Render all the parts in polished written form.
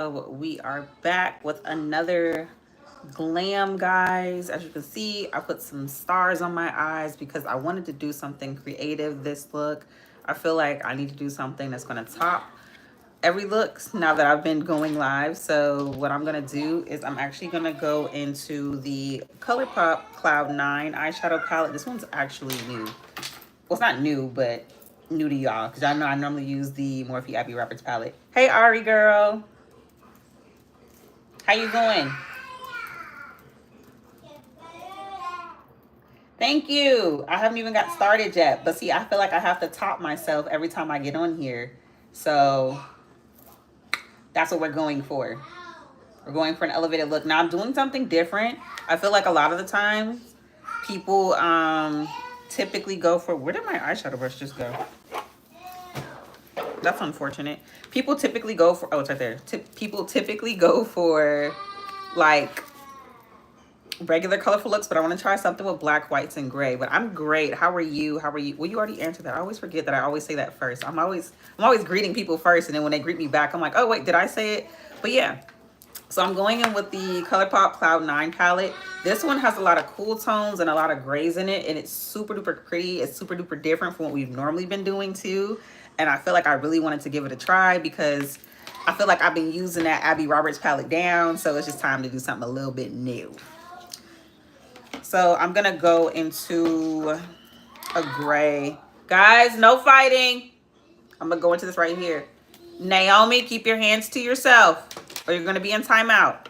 We are back with another glam, guys. As you can see, I put some stars on my eyes because I wanted to do something creative this look. I feel like I need to do something that's going to top every look now that I've been going live. So what I'm going to do is I'm actually going to go into the ColourPop Cloud 9 eyeshadow palette. This one's actually new. Well, it's not new, but new to y'all because I know I normally use the Morphe Abby Roberts palette. Hey, Ari girl. How you doing? Thank you. I haven't even got started yet. But see, I feel like I have to top myself every time I get on here. So that's what we're going for. We're going for an elevated look. Now I'm doing something different. I feel like a lot of the time people typically go for, where did my eyeshadow brush just go? That's unfortunate. People typically go for, oh, it's right there. People typically go for like regular colorful looks, but I want to try something with black, whites, and gray. But I'm great. How are you? How are you? Well, you already answered that. I always forget that I always say that first. I'm always greeting people first, and then when they greet me back, I'm like, oh wait, did I say it? But yeah. So I'm going in with the ColourPop Cloud 9 palette. This one has a lot of cool tones and a lot of grays in it, and it's super duper pretty. It's super duper different from what we've normally been doing too. And I feel like I really wanted to give it a try because I feel like I've been using that Abby Roberts palette down, so it's just time to do something a little bit new. So I'm gonna go into a gray. Guys, no fighting. I'm gonna go into this right here. Naomi, keep your hands to yourself or you're gonna be in timeout.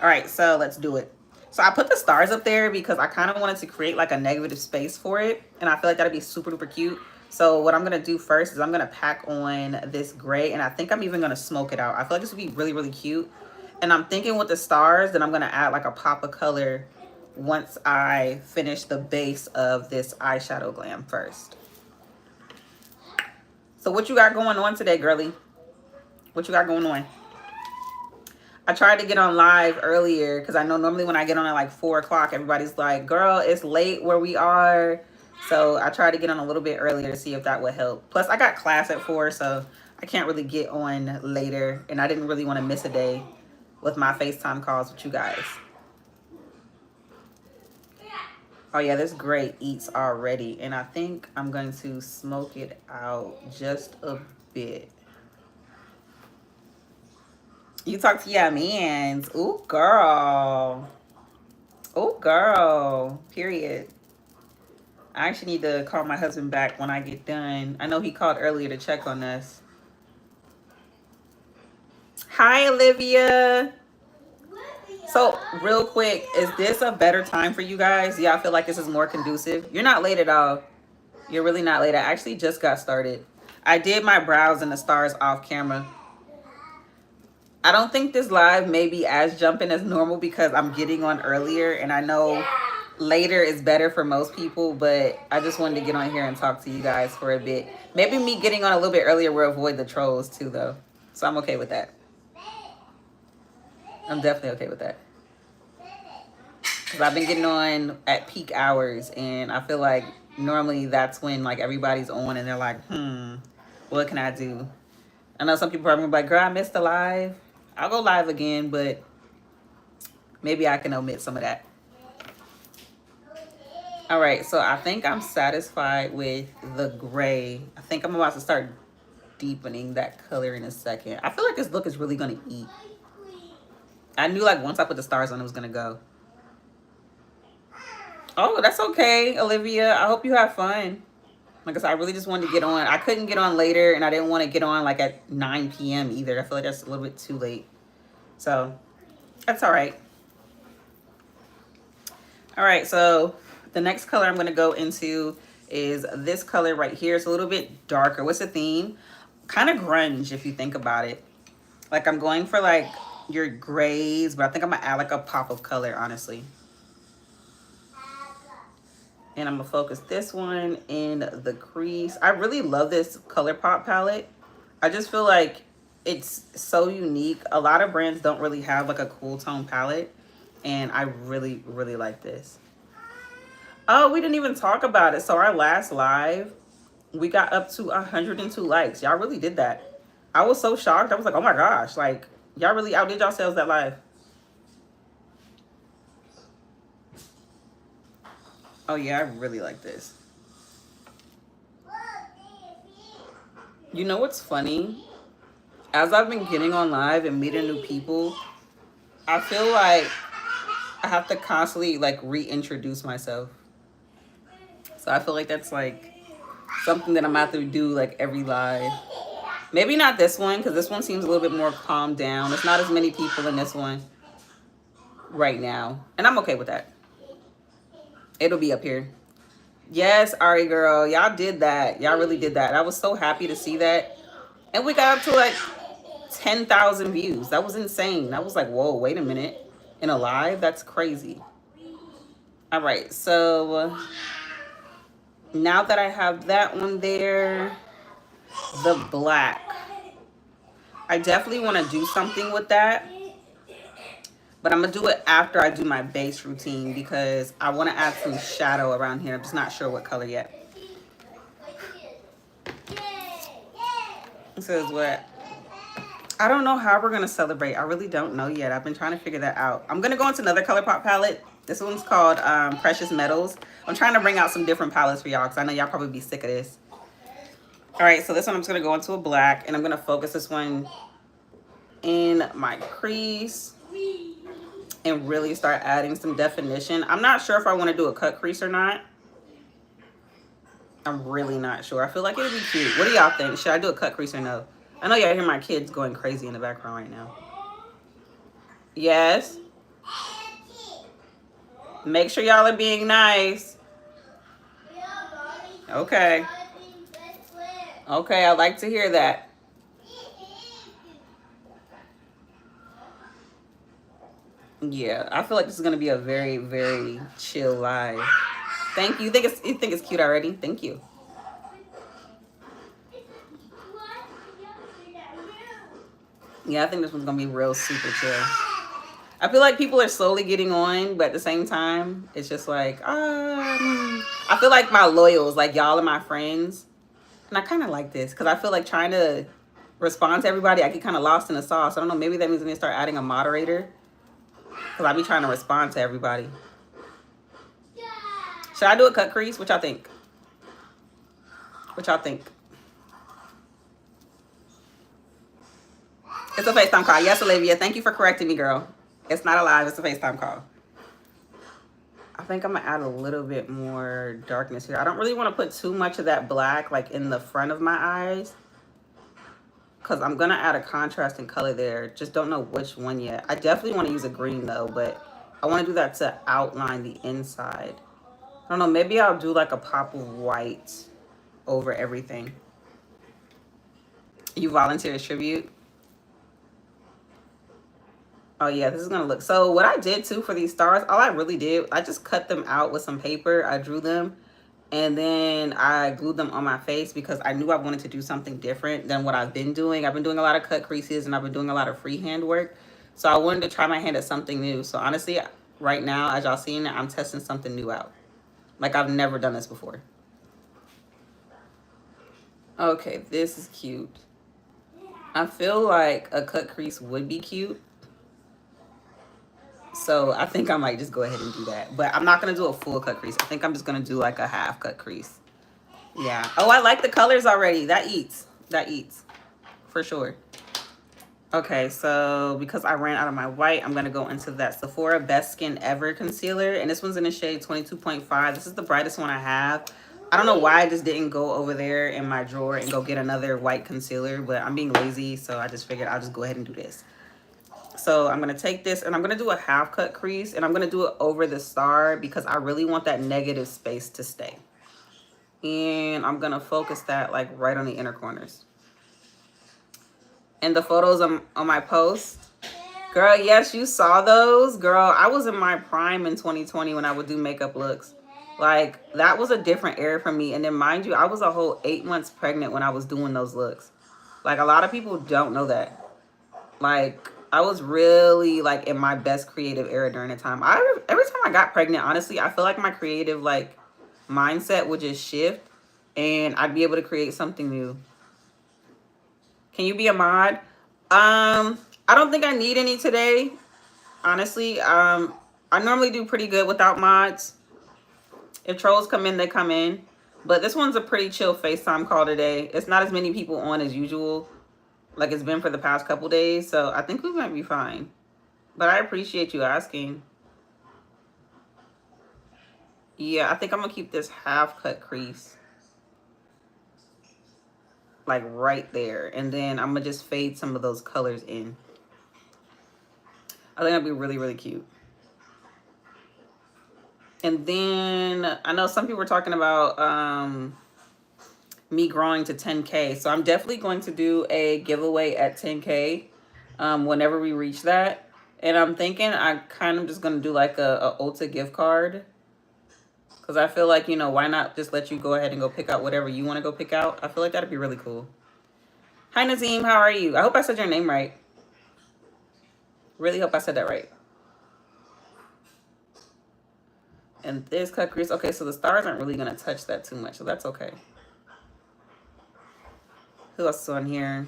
All right, so let's do it. So I put the stars up there because I kind of wanted to create like a negative space for it. And I feel like that'd be super duper cute. So what I'm gonna do first is I'm gonna pack on this gray, and I think I'm even gonna smoke it out. I feel like this would be really, really cute. And I'm thinking with the stars that I'm gonna add like a pop of color once I finish the base of this eyeshadow glam first. So what you got going on today, girly? What you got going on? I tried to get on live earlier because I know normally when I get on at like 4 o'clock, everybody's like, girl, it's late where we are. So I tried to get on a little bit earlier to see if that would help. Plus, I got class at 4, so I can't really get on later. And I didn't really want to miss a day with my FaceTime calls with you guys. Oh yeah, this gray eats already. And I think I'm going to smoke it out just a bit. You talk to your mans. Ooh, girl. Ooh, girl. Period. I actually need to call my husband back when I get done. I know he called earlier to check on us. Hi, Olivia. So, real quick, is this a better time for you guys? Yeah, I feel like this is more conducive. You're not late at all. You're really not late. I actually just got started. I did my brows and the stars off camera. I don't think this live may be as jumping as normal because I'm getting on earlier, and I know later is better for most people, but I just wanted to get on here and talk to you guys for a bit. Maybe me getting on a little bit earlier will avoid the trolls too, though. So I'm okay with that. I'm definitely okay with that. Because I've been getting on at peak hours, and I feel like normally that's when like everybody's on and they're like, what can I do? I know some people are gonna be like, girl, I missed the live. I'll go live again, but maybe I can omit some of that. All right, so I think I'm satisfied with the gray. I think I'm about to start deepening that color in a second. I feel like this look is really gonna eat. I knew like once I put the stars on, it was gonna go. Oh, that's okay, Olivia. I hope you have fun. Like I said, I really just wanted to get on. I couldn't get on later, and I didn't want to get on like at 9 p.m. either. I feel like that's a little bit too late. So that's all right. All right, so the next color I'm going to go into is this color right here. It's a little bit darker. What's the theme? Kind of grunge if you think about it. Like I'm going for like your grays, but I think I'm going to add like a pop of color, honestly. And I'm going to focus this one in the crease. I really love this ColourPop palette. I just feel like it's so unique. A lot of brands don't really have like a cool tone palette. And I really, really like this. Oh, we didn't even talk about it. So our last live, we got up to 102 likes. Y'all really did that. I was so shocked. I was like, oh my gosh, like y'all really outdid yourselves that live. Oh yeah, I really like this. You know what's funny? As I've been getting on live and meeting new people, I feel like I have to constantly like reintroduce myself. So I feel like that's like something that I'm gonna have to do like every live. Maybe not this one, because this one seems a little bit more calmed down. There's not as many people in this one right now. And I'm okay with that. It'll be up here. Yes, Ari girl. Y'all did that. Y'all really did that. I was so happy to see that. And we got up to like 10,000 views. That was insane. I was like, whoa, wait a minute. In a live? That's crazy. All right, so now that I have that one there, the black. I definitely want to do something with that. But I'm going to do it after I do my base routine because I want to add some shadow around here. I'm just not sure what color yet. This is what... I don't know how we're going to celebrate. I really don't know yet. I've been trying to figure that out. I'm going to go into another ColourPop palette. This one's called Precious Metals. I'm trying to bring out some different palettes for y'all because I know y'all probably be sick of this. All right, so this one I'm just going to go into a black. And I'm going to focus this one in my crease. And really start adding some definition. I'm not sure if I want to do a cut crease or not. I'm really not sure. I feel like it'd be cute. What do y'all think? Should I do a cut crease or no? I know y'all hear my kids going crazy in the background right now. Yes. Make sure y'all are being nice. Okay. Okay, I like to hear that. Yeah, I feel like this is gonna be a very, very chill live. Thank you. You think it's cute already? Thank you. Yeah, I think this one's gonna be real super chill. I feel like people are slowly getting on, but at the same time, it's just like, I feel like my loyals, like y'all are my friends. And I kind of like this because I feel like trying to respond to everybody, I get kind of lost in the sauce. I don't know, maybe that means I need to start adding a moderator because I be trying to respond to everybody. Should I do a cut crease? What y'all think? What y'all think? It's a FaceTime call. Yes, Olivia. Thank you for correcting me, girl. It's not a live. It's a FaceTime call. I think I'm going to add a little bit more darkness here. I don't really want to put too much of that black like in the front of my eyes because I'm going to add a contrasting color there. Just don't know which one yet. I definitely want to use a green, though, but I want to do that to outline the inside. I don't know. Maybe I'll do like a pop of white over everything. You volunteer as tribute? Oh yeah, this is gonna look, so what I did too for these stars, all I really did, I just cut them out with some paper. I drew them and then I glued them on my face because I knew I wanted to do something different than what I've been doing. I've been doing a lot of cut creases and I've been doing a lot of freehand work. So I wanted to try my hand at something new. So honestly, right now, as y'all seeing it, I'm testing something new out. Like I've never done this before. Okay, this is cute. I feel like a cut crease would be cute. So I think I might just go ahead and do that. But I'm not going to do a full cut crease. I think I'm just going to do like a half cut crease. Yeah. Oh, I like the colors already. That eats. That eats. For sure. Okay, so because I ran out of my white, I'm going to go into that Sephora Best Skin Ever Concealer. And this one's in the shade 22.5. This is the brightest one I have. I don't know why I just didn't go over there in my drawer and go get another white concealer. But I'm being lazy, so I just figured I'll just go ahead and do this. So I'm going to take this and I'm going to do a half cut crease and I'm going to do it over the star because I really want that negative space to stay. And I'm going to focus that like right on the inner corners. And the photos on my post, girl, yes, you saw those. Girl, I was in my prime in 2020 when I would do makeup looks. Like that was a different era for me. And then mind you, I was a whole 8 months pregnant when I was doing those looks. Like a lot of people don't know that. Like I was really like in my best creative era during the time. Every time I got pregnant, honestly, I feel like my creative like mindset would just shift and I'd be able to create something new. Can you be a mod? I don't think I need any today. Honestly, I normally do pretty good without mods. If trolls come in, they come in. But this one's a pretty chill FaceTime call today. It's not as many people on as usual, like it's been for the past couple days. So I think we might be fine. But I appreciate you asking. Yeah, I think I'm gonna keep this half cut crease like right there. And then I'm gonna just fade some of those colors in. I think that'd be really, really cute. And then I know some people were talking about me growing to 10K. So I'm definitely going to do a giveaway at 10K whenever we reach that. And I'm thinking I kind of just going to do like a Ulta gift card. Because I feel like, you know, why not just let you go ahead and go pick out whatever you want to go pick out? I feel like that'd be really cool. Hi, Nazim. How are you? I hope I said your name right. Really hope I said that right. And this cut crease. Okay, so the stars aren't really going to touch that too much. So that's okay. Who else is on here?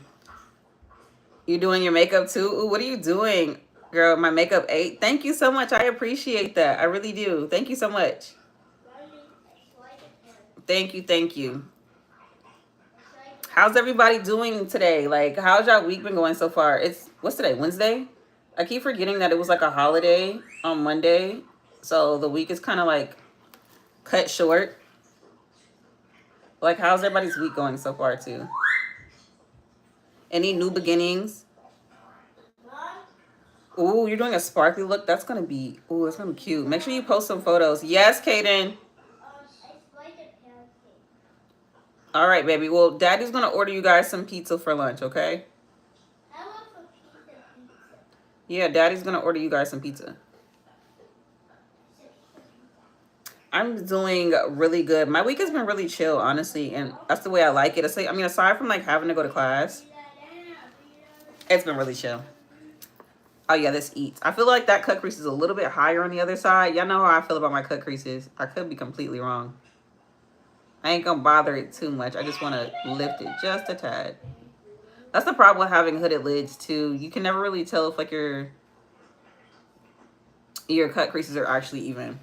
You doing your makeup too? Ooh, what are you doing? Girl, my makeup 8. Thank you so much. I appreciate that. I really do. Thank you so much. Thank you. Thank you. How's everybody doing today? Like, how's y'all week been going so far? What's today? Wednesday? I keep forgetting that it was like a holiday on Monday. So the week is kind of like cut short. Like, how's everybody's week going so far too? Any new beginnings? Ooh, you're doing a sparkly look. That's gonna be, ooh, it's gonna be cute. Make sure you post some photos. Yes, Kaden. All right, baby. Well, Daddy's gonna order you guys some pizza for lunch, okay? I want some pizza. Yeah, Daddy's gonna order you guys some pizza. I'm doing really good. My week has been really chill, honestly, and that's the way I like it. I mean, aside from like having to go to class, it's been really chill. Oh yeah, this eats. I feel like that cut crease is a little bit higher on the other side. Y'all know how I feel about my cut creases. I could be completely wrong. I ain't gonna bother it too much. I just want to lift it just a tad. That's the problem with having hooded lids too. You can never really tell if like your cut creases are actually even.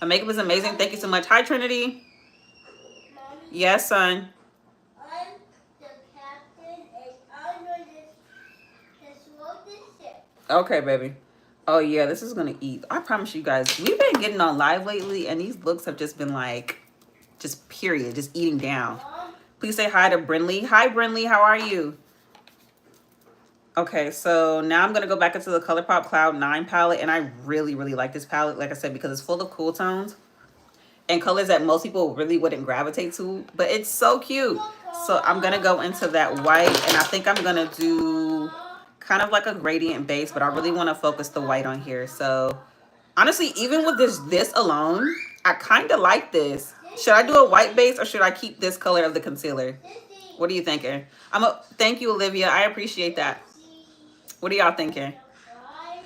My makeup is amazing. Thank you so much. Hi, Trinity. Mommy, yes, son. I'm the captain and I'm going to slow this ship. Okay, baby. Oh yeah, this is gonna eat. I promise you guys, we've been getting on live lately, and these looks have just been like, just period, just eating down. Please say hi to Brinley. Hi, Brinley. How are you? Okay, so now I'm going to go back into the ColourPop Cloud 9 palette, and I really, really like this palette, like I said, because it's full of cool tones and colors that most people really wouldn't gravitate to, but it's so cute. So I'm going to go into that white, and I think I'm going to do kind of like a gradient base, but I really want to focus the white on here. So honestly, even with this alone, I kind of like this. Should I do a white base or should I keep this color of the concealer? What are you thinking? Thank you, Olivia. I appreciate that. What are y'all thinking?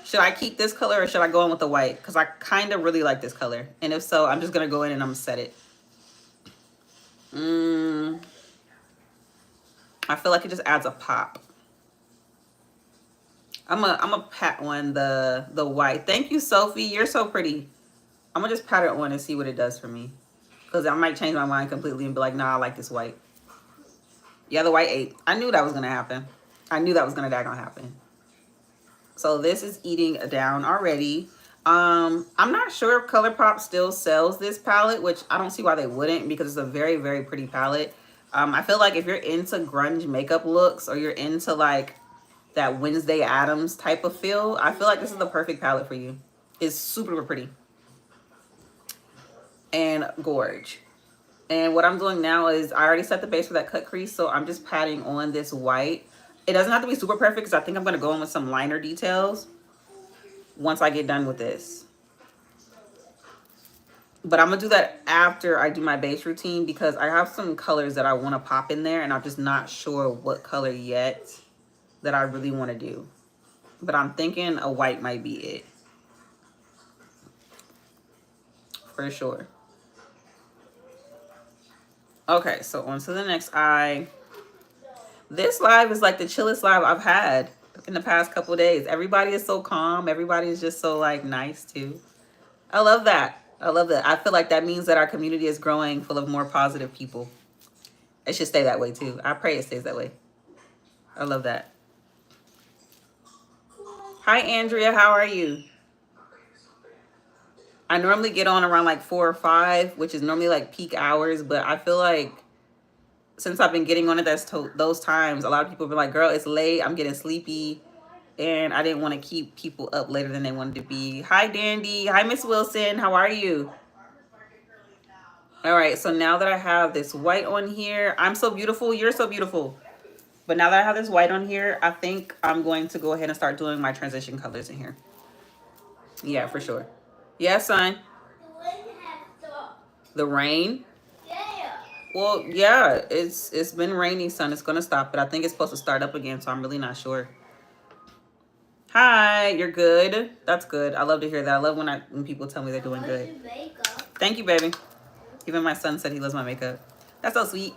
Should I keep this color or should I go in with the white? Because I kind of really like this color. And if so, I'm just going to go in and I'm going to set it. I feel like it just adds a pop. I'm a pat on the white. Thank you, Sophie. You're so pretty. I'm going to just pat it on and see what it does for me. Because I might change my mind completely and be like, nah, I like this white. Yeah, the white 8. I knew that was going to happen. I knew that was going to happen. So this is eating down already. I'm not sure if ColourPop still sells this palette, which I don't see why they wouldn't because it's a very, very pretty palette. I feel like if you're into grunge makeup looks or you're into like that Wednesday Addams type of feel, I feel like this is the perfect palette for you. It's super pretty and gorge. And what I'm doing now is I already set the base for that cut crease, so I'm just patting on this white. It doesn't have to be super perfect because I think I'm going to go in with some liner details once I get done with this. But I'm going to do that after I do my base routine because I have some colors that I want to pop in there and I'm just not sure what color yet that I really want to do. But I'm thinking a white might be it. For sure. Okay, so on to the next eye. This live is like the chillest live I've had in the past couple of days. Everybody is so calm. Everybody is just so like nice too. I love that. I love that. I feel like that means that our community is growing full of more positive people. It should stay that way too. I pray it stays that way. I love that. Hi, Andrea. How are you? I normally get on around like 4 or 5, which is normally like peak hours, but I feel like since I've been getting on at those times, a lot of people have been like, girl, it's late. I'm getting sleepy. And I didn't want to keep people up later than they wanted to be. Hi, Dandy. Hi, Miss Wilson. How are you? All right. So now that I have this white on here, I'm so beautiful. You're so beautiful. But now that I have this white on here, I think I'm going to go ahead and start doing my transition colors in here. Yeah, for sure. Yeah, son. The rain? Well, yeah, it's been rainy, son. It's gonna stop, but I think it's supposed to start up again, so I'm really not sure. Hi, you're good. That's good. I love to hear that. I love when people tell me they're doing good. Thank you, baby. Even my son said he loves my makeup. That's so sweet.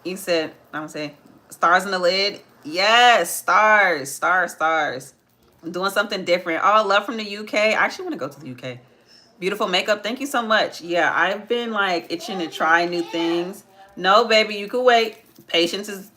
You said, I'm gonna say, stars in the lid. Yes, stars, stars, stars. I'm doing something different. Oh, love from the UK. I actually want to go to the UK. Beautiful makeup. Thank you so much. Yeah, I've been like itching to try new things. No, baby, you could wait. Patience is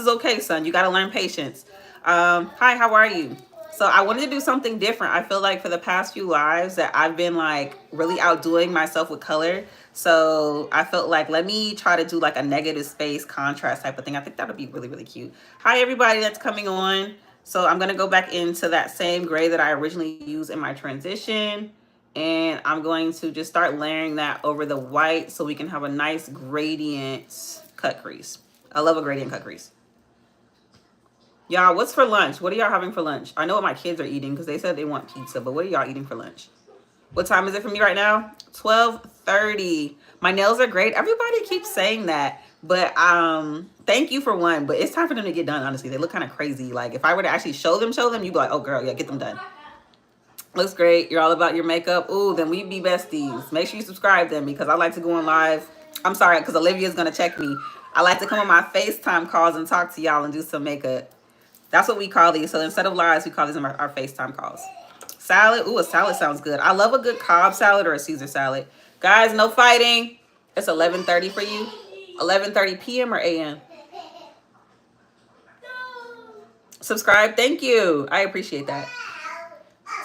okay, son. You got to learn patience. Hi, how are you? So I wanted to do something different. I feel like for the past few lives that I've been like really outdoing myself with color. So I felt like, let me try to do like a negative space contrast type of thing. I think that would be really, really cute. Hi, everybody that's coming on. So I'm going to go back into that same gray that I originally used in my transition. And I'm going to just start layering that over the white so we can have a nice gradient cut crease. I love a gradient cut crease. Y'all, what's for lunch? What are y'all having for lunch? I know what my kids are eating because they said they want pizza, but what are y'all eating for lunch? What time is it for me right now? 12:30. My nails are great. Everybody keeps saying that, but thank you for one. But it's time for them to get done, honestly. They look kind of crazy. Like if I were to actually show them, you'd be like, oh girl, yeah, get them done. Looks great. You're all about your makeup. Ooh, then we be besties. Make sure you subscribe then because I like to go on live. I'm sorry, because Olivia's going to check me. I like to come on my FaceTime calls and talk to y'all and do some makeup. That's what we call these. So instead of lives, we call these our FaceTime calls. Salad. Ooh, a salad sounds good. I love a good Cobb salad or a Caesar salad. Guys, no fighting. It's 11:30 for you. 11:30 p.m. or a.m. Subscribe. Thank you. I appreciate that.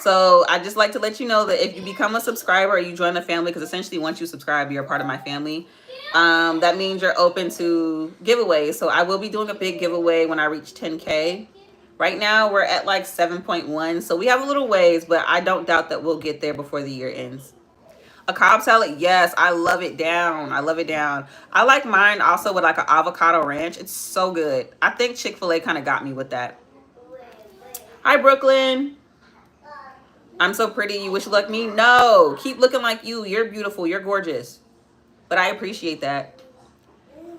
So I just like to let you know that if you become a subscriber or you join the family, because essentially once you subscribe, you're a part of my family. That means you're open to giveaways. So I will be doing a big giveaway when I reach 10K. Right now we're at like 7.1. So we have a little ways, but I don't doubt that we'll get there before the year ends. A Cobb salad, yes, I love it down. I love it down. I like mine also with like an avocado ranch. It's so good. I think Chick-fil-A kind of got me with that. Hi, Brooklyn. I'm so pretty. You wish you like me? No, keep looking like you. You're beautiful. You're gorgeous. But I appreciate that.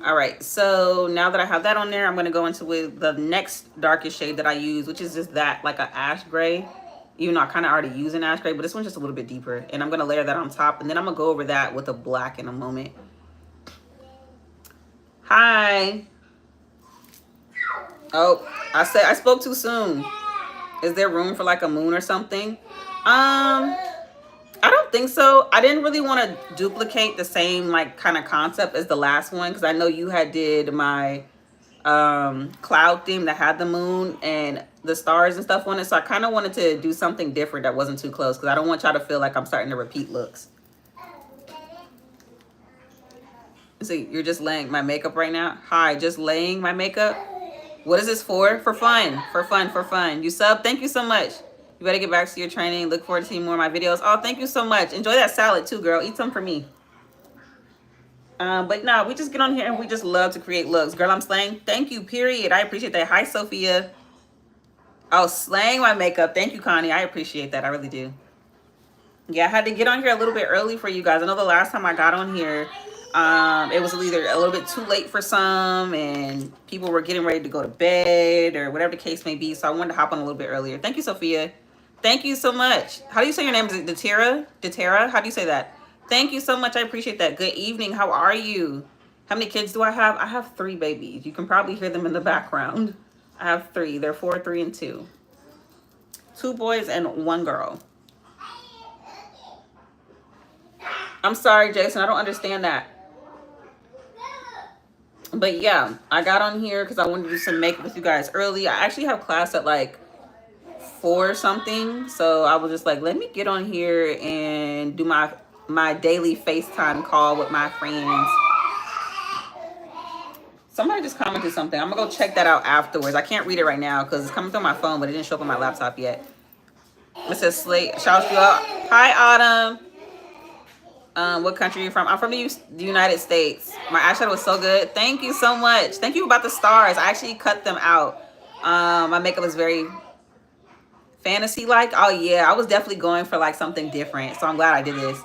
All right. So now that I have that on there, I'm going to go into with the next darkest shade that I use, which is just that like an ash gray. Even though I kind of already use an ash gray, but this one's just a little bit deeper. And I'm going to layer that on top. And then I'm going to go over that with a black in a moment. Hi. Oh, I spoke too soon. Is there room for like a moon or something? I don't think so. I didn't really want to duplicate the same like kind of concept as the last one because I know you had did my cloud theme that had the moon and the stars and stuff on it. So I kind of wanted to do something different that wasn't too close because I don't want y'all to feel like I'm starting to repeat looks. So you're just laying my makeup right now? Hi, just laying my makeup? What is this for? For fun. For fun. For fun. You sub? Thank you so much. You better get back to your training. Look forward to seeing more of my videos. Oh, thank you so much. Enjoy that salad too, girl. Eat some for me. But no, we just get on here and we just love to create looks. Girl, I'm slaying. Thank you, period. I appreciate that. Hi, Sophia. Oh, slaying my makeup. Thank you, Connie. I appreciate that. I really do. Yeah, I had to get on here a little bit early for you guys. I know the last time I got on here, it was either a little bit too late for some and people were getting ready to go to bed or whatever the case may be. So I wanted to hop on a little bit earlier. Thank you, Sophia. Thank you so much. How do you say your name? Is it Datera? Datera? How do you say that? Thank you so much. I appreciate that. Good evening. How are you? How many kids do I have? I have 3 babies. You can probably hear them in the background. I have 3. They're 4, 3, and 2. 2 boys and 1 girl. I'm sorry, Jason. I don't understand that. But yeah, I got on here because I wanted to do some makeup with you guys early. I actually have class at like 4 something. So I was just like, let me get on here and do my daily FaceTime call with my friends. Somebody just commented something. I'm gonna go check that out afterwards. I can't read it right now because it's coming through my phone, but it didn't show up on my laptop yet. It says Slate. Shout you out. Hi, Autumn. What country are you from? I'm from the United States. My eyeshadow was so good. Thank you so much. Thank you about the stars. I actually cut them out. My makeup is very fantasy-like. Oh yeah, I was definitely going for like something different. So I'm glad I did this.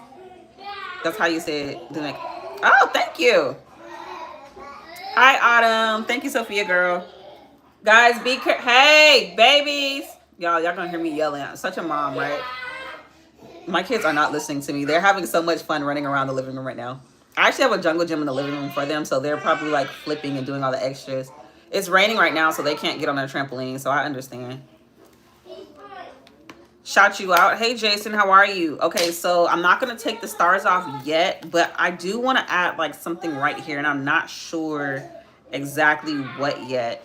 That's how you say it. Oh, thank you. Hi, Autumn. Thank you, Sophia, girl. Guys, be careful. Hey, babies. Y'all gonna hear me yelling. I'm such a mom, right? My kids are not listening to me. They're having so much fun running around the living room right now. I actually have a jungle gym in the living room for them, so they're probably like flipping and doing all the extras. It's raining right now, so they can't get on their trampoline, so I understand. Shout you out. Hey, Jason, how are you? Okay, so I'm not going to take the stars off yet, but I do want to add like something right here, and I'm not sure exactly what yet.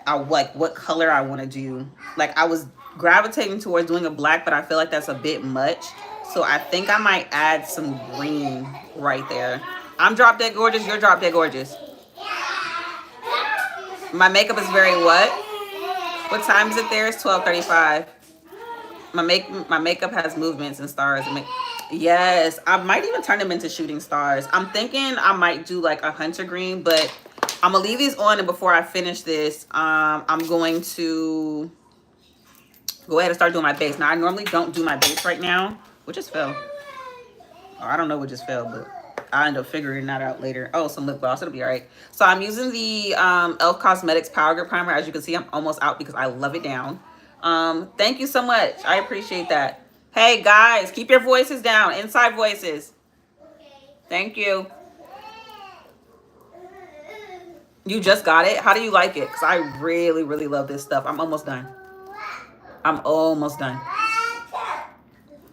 What color I want to do. Like I was gravitating towards doing a black, but I feel like that's a bit much. So I think I might add some green right there. I'm drop dead gorgeous. You're drop dead gorgeous. My makeup is very what? What time is it there? It's 12:35. My makeup has movements and stars. Yes, I might even turn them into shooting stars. I'm thinking I might do like a hunter green, but I'm gonna leave these on, and before I finish this, I'm going to go ahead and start doing my base. Now, I normally don't do my base right now. What just fell? Oh, I don't know what just fell, but I end up figuring that out later. Oh, some lip gloss. It'll be all right. So I'm using the e.l.f. Cosmetics Power Grip Primer. As you can see, I'm almost out because I love it down. Thank you so much. I appreciate that. Hey, guys, keep your voices down. Inside voices. Thank you. You just got it? How do you like it? Because I really, really love this stuff. I'm almost done. I'm almost done.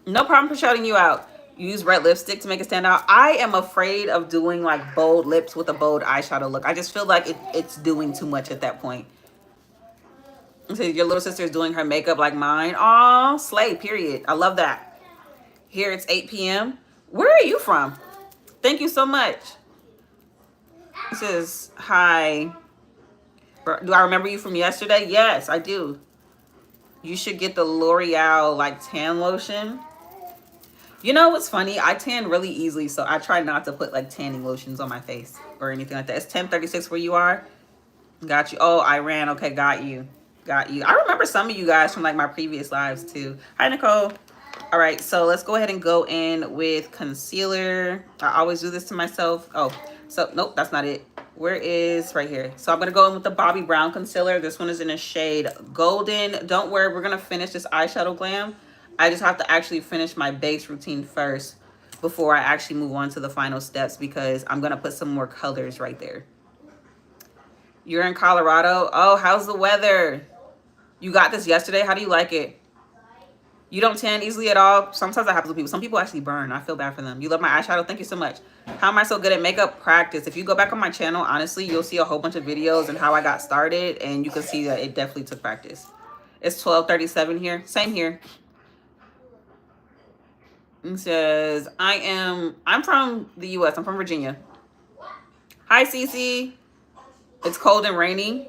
No problem for shouting you out. Use red lipstick to make it stand out. I am afraid of doing like bold lips with a bold eyeshadow look. I just feel like it's doing too much at that point. So your little sister is doing her makeup like mine. Aw, slay, period. I love that. Here it's 8 p.m. Where are you from? Thank you so much. It says, hi. Do I remember you from yesterday? Yes, I do. You should get the L'Oreal like tan lotion. You know what's funny? I tan really easily, so I try not to put like tanning lotions on my face or anything like that. It's 10:36 where you are. Got you. Oh, Iran. Okay, got you. Got you. I remember some of you guys from like my previous lives too. Hi, Nicole. All right, so let's go ahead and go in with concealer. I always do this to myself. Oh, so nope, that's not it. Where is right here? So I'm gonna go in with the Bobbi Brown concealer. This one is in a shade Golden. Don't worry, we're gonna finish this eyeshadow glam. I just have to actually finish my base routine first before I actually move on to the final steps, because I'm gonna put some more colors right there. You're in Colorado. Oh, how's the weather? You got this yesterday. How do you like it? You don't tan easily at all? Sometimes that happens with people. Some people actually burn. I feel bad for them. You love my eyeshadow? Thank you so much. How am I so good at makeup? Practice. If you go back on my channel, honestly, you'll see a whole bunch of videos and how I got started, and you can see that it definitely took practice. It's 12:37 here. Same here. It says, I'm from the U.S. I'm from Virginia. Hi, Cece. It's cold and rainy.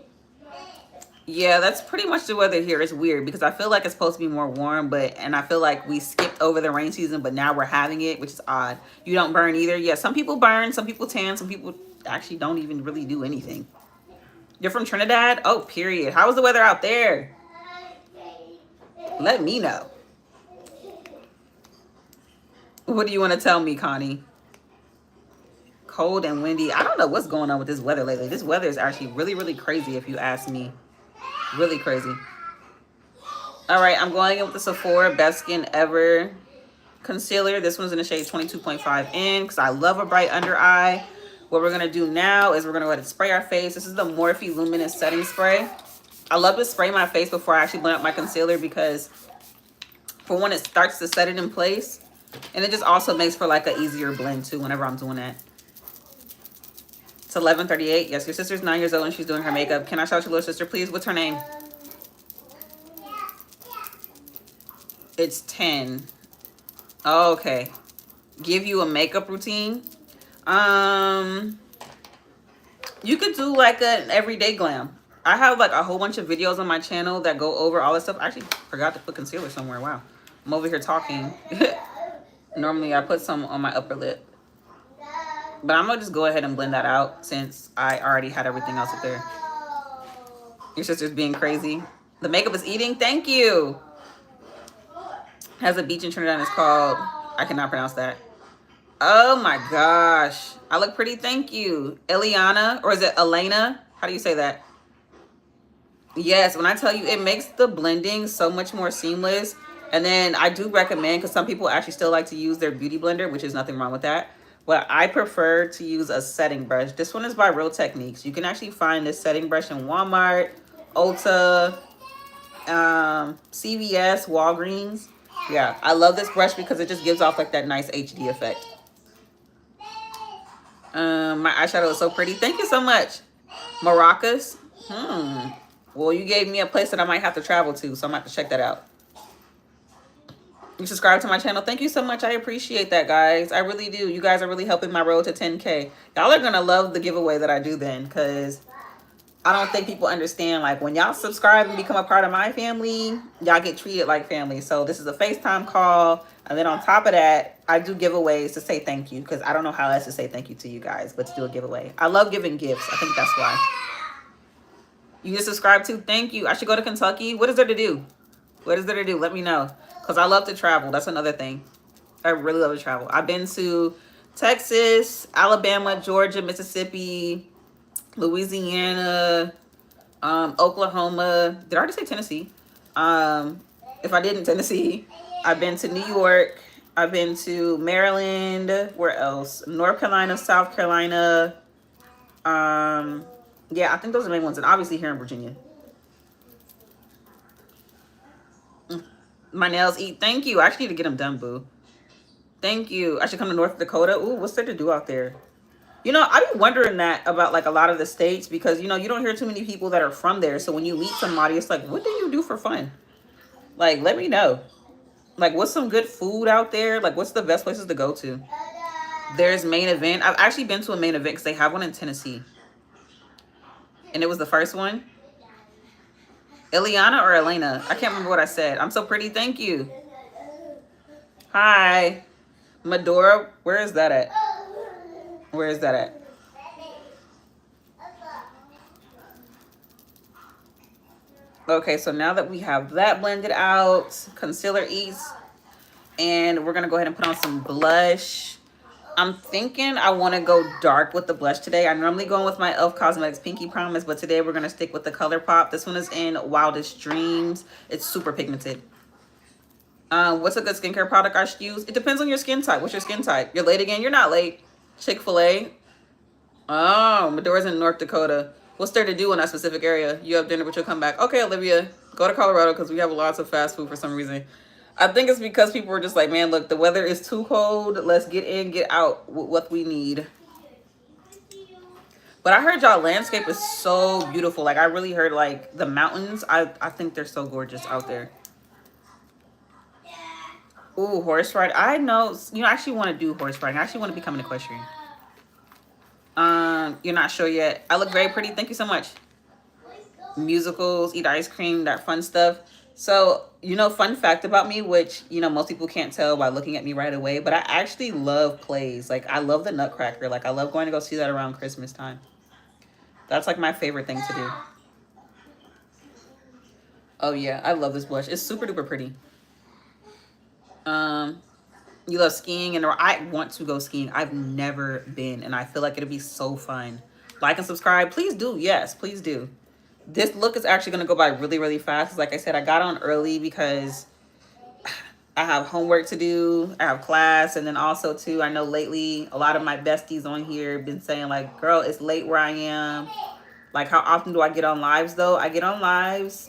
Yeah, that's pretty much the weather here. It's weird because I feel like it's supposed to be more warm, and I feel like we skipped over the rain season, but now we're having it, which is odd. You don't burn either. Yeah, some people burn, some people tan, some people actually don't even really do anything. You're from Trinidad? Oh, period. How was the weather out there? Let me know. What do you want to tell me, Connie? Cold and windy. I don't know what's going on with this weather lately. This weather is actually really, really crazy if you ask me. Really crazy. All right, I'm going in with the Sephora Best Skin Ever concealer. This one's in the shade 22.5 in because I love a bright under eye. What we're going to do now is we're going to go ahead and spray our face. This is the Morphe Luminous Setting Spray. I love to spray my face before I actually blend out my concealer because for one, it starts to set it in place. And it just also makes for like an easier blend too whenever I'm doing that. It's 11:38. Yes, your sister's 9 years old and she's doing her makeup. Can I shout your little sister, please? What's her name? It's 10. Oh, okay. Give you a makeup routine. You could do like an everyday glam. I have like a whole bunch of videos on my channel that go over all this stuff. I actually forgot to put concealer somewhere. Wow. I'm over here talking. Normally I put some on my upper lip. But I'm gonna just go ahead and blend that out since I already had everything else up there. Your sister's being crazy. The makeup is eating. Thank you. Has a beach in Trinidad. It's called, I cannot pronounce that. Oh my gosh. I look pretty. Thank you. Eliana, or is it Elena? How do you say that? Yes, when I tell you, it makes the blending so much more seamless. And then I do recommend, because some people actually still like to use their beauty blender, which is nothing wrong with that. But I prefer to use a setting brush. This one is by Real Techniques. You can actually find this setting brush in Walmart, Ulta, CVS, Walgreens. Yeah, I love this brush because it just gives off like that nice HD effect. My eyeshadow is so pretty. Thank you so much. Maracas. Well, you gave me a place that I might have to travel to, so I'm going to have to check that out. You subscribe to my channel. Thank you so much. I appreciate that, guys. I really do. You guys are really helping my road to 10K. Y'all are going to love the giveaway that I do then, because I don't think people understand, like, when y'all subscribe and become a part of my family, y'all get treated like family. So this is a FaceTime call. And then on top of that, I do giveaways to say thank you, because I don't know how else to say thank you to you guys, but to do a giveaway. I love giving gifts. I think that's why. You just subscribe to? Thank you. I should go to Kentucky. What is there to do? What is there to do? Let me know. Because I love to travel. That's another thing. I really love to travel. I've been to Texas, Alabama, Georgia, Mississippi, Louisiana, Oklahoma. Did I already say Tennessee? If I didn't, Tennessee. I've been to New York. I've been to Maryland. Where else? North Carolina, South Carolina. Yeah, I think those are the main ones. And obviously here in Virginia. My nails eat. Thank you. I actually need to get them done, boo. Thank you. I should come to North Dakota. Ooh, what's there to do out there? You know, I've been wondering that about like a lot of the states because, you know, you don't hear too many people that are from there. So when you meet somebody, it's like, what do you do for fun? Like, let me know. Like, what's some good food out there? Like, what's the best places to go to? There's Main Event. I've actually been to a Main Event because they have one in Tennessee. And it was the first one. Eliana or Elena? I can't remember what I said. I'm so pretty. Thank you. Hi. Medora. Where is that at? Where is that at? Okay, so now that we have that blended out, concealer eats, and we're going to go ahead and put on some blush. I'm thinking I want to go dark with the blush today. I normally go in with my e.l.f. Cosmetics Pinky Promise, but today we're going to stick with the ColourPop. This one is in Wildest Dreams. It's super pigmented. What's a good skincare product I should use? It depends on your skin type. What's your skin type? You're late again? You're not late. Chick-fil-A. Oh, Medora's in North Dakota. What's there to do in that specific area? You have dinner, but you'll come back. Okay, Olivia, go to Colorado because we have lots of fast food for some reason. I think it's because people were just like, man, look, the weather is too cold. Let's get in, get out with what we need. But I heard y'all landscape is so beautiful. Like, I really heard, like, the mountains. I think they're so gorgeous out there. Ooh, horse ride. I know. You know, I actually want to do horse riding. I actually want to become an equestrian. You're not sure yet. I look very pretty. Thank you so much. Musicals, eat ice cream, that fun stuff. So, you know, fun fact about me, which, you know, most people can't tell by looking at me right away, but I actually love plays. Like, I love the Nutcracker. Like, I love going to go see that around Christmas time. That's, like, my favorite thing to do. Oh, yeah. I love this blush. It's super duper pretty. You love skiing, and I want to go skiing. I've never been, and I feel like it'll be so fun. Like and subscribe. Please do. Yes, please do. This look is actually going to go by really, really fast. Like I said, I got on early because I have homework to do. I have class. And then also too, I know lately a lot of my besties on here have been saying like, girl, it's late where I am. Like, how often do I get on lives though? I get on lives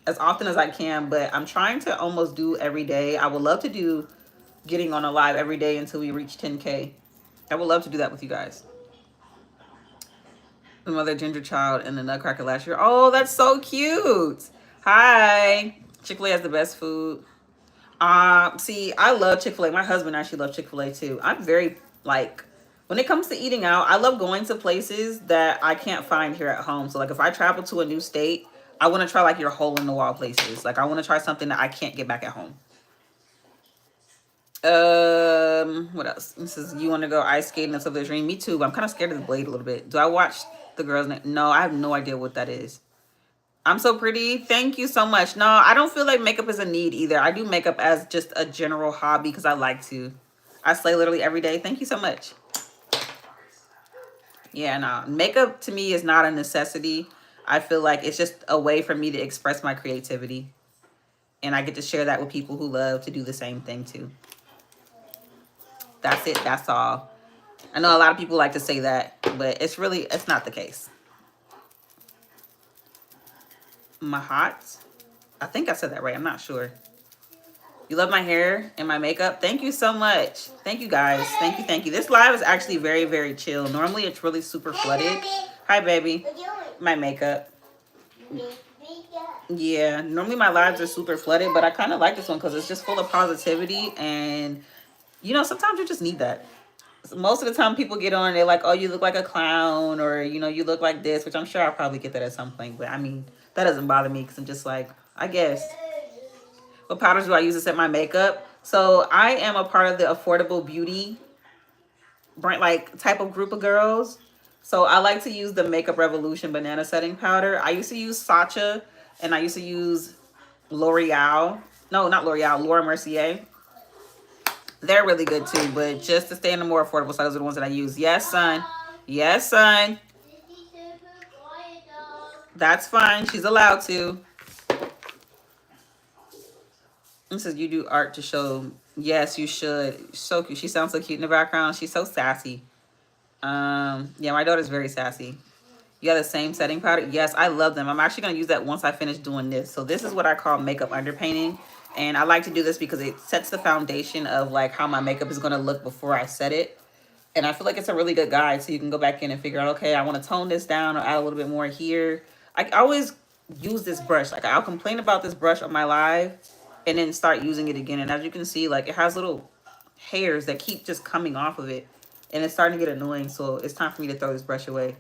as often as I can, but I'm trying to almost do every day. I would love to do getting on a live every day until we reach 10K. I would love to do that with you guys. The mother ginger child and the nutcracker last year. Oh, that's so cute. Hi. Chick-fil-A has the best food. See, I love Chick-fil-A. My husband actually loves Chick-fil-A too. I'm very like, when it comes to eating out, I love going to places that I can't find here at home. So like if I travel to a new state, I want to try like your hole in the wall places. Like I want to try something that I can't get back at home. What else? This is, you want to go ice skating until the dream? Me too, but I'm kind of scared of the blade a little bit. Do I watch the girls? No, I have no idea what that is. I'm so pretty. Thank you so much. No, I don't feel like makeup is a need either. I do makeup as just a general hobby because I like to. I slay literally every day. Thank you so much. Yeah, no. Makeup to me is not a necessity. I feel like it's just a way for me to express my creativity. And I get to share that with people who love to do the same thing too. That's it. That's all. I know a lot of people like to say that, but it's not the case. Mahat? I think I said that right. I'm not sure. You love my hair and my makeup. Thank you so much. Thank you guys. Thank you. Thank you. This live is actually very, very chill. Normally it's really super flooded. Hi, baby. My makeup. Yeah, normally my lives are super flooded, but I kind of like this one because it's just full of positivity. And, you know, sometimes you just need that. Most of the time people get on, they're like, oh, you look like a clown, or, you know, you look like this, which I'm sure I'll probably get that at some point. But I mean, that doesn't bother me because I'm just like, I guess. What powders do I use to set my makeup? So I am a part of the affordable beauty brand, like type of group of girls. So I like to use the Makeup Revolution banana setting powder. I used to use Sacha, and I used to use L'Oreal. No, not L'Oreal, Laura Mercier. They're really good too, but just to stay in the more affordable side, those are the ones that I use. Yes, son. Yes, son. That's fine. She's allowed to. It says you do art to show. Yes, you should. So cute. She sounds so cute in the background. She's so sassy. Yeah, my daughter's very sassy. You have the same setting powder? Yes, I love them. I'm actually going to use that once I finish doing this. So this is what I call makeup underpainting. And I like to do this because it sets the foundation of like how my makeup is going to look before I set it. And I feel like it's a really good guide. So you can go back in and figure out, okay, I want to tone this down or add a little bit more here. I always use this brush. Like I'll complain about this brush on my live and then start using it again. And as you can see, like it has little hairs that keep just coming off of it. And it's starting to get annoying. So it's time for me to throw this brush away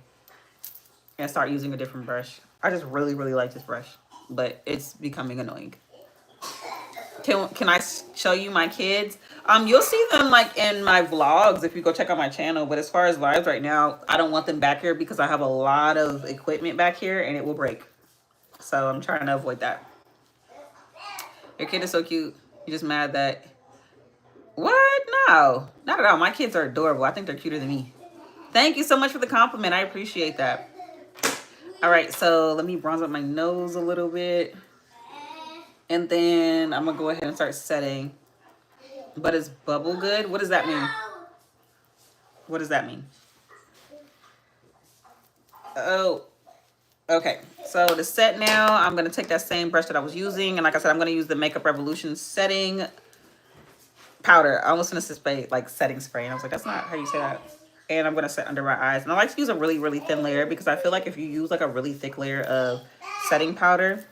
and start using a different brush. I just really, really like this brush, but it's becoming annoying. Can I show you my kids? You'll see them like in my vlogs if you go check out my channel. But as far as lives right now, I don't want them back here because I have a lot of equipment back here and it will break. So I'm trying to avoid that. Your kid is so cute. You're just mad that... What? No, not at all. My kids are adorable. I think they're cuter than me. Thank you so much for the compliment. I appreciate that. All right, so let me bronze up my nose a little bit. And then I'm going to go ahead and start setting. But it's bubble good? What does that mean? What does that mean? Oh, okay. So to set now, I'm going to take that same brush that I was using. And like I said, I'm going to use the Makeup Revolution setting powder. I almost going to say like setting spray. And I was like, that's not how you say that. And I'm going to set under my eyes. And I like to use a really, really thin layer because I feel like if you use like a really thick layer of setting powder,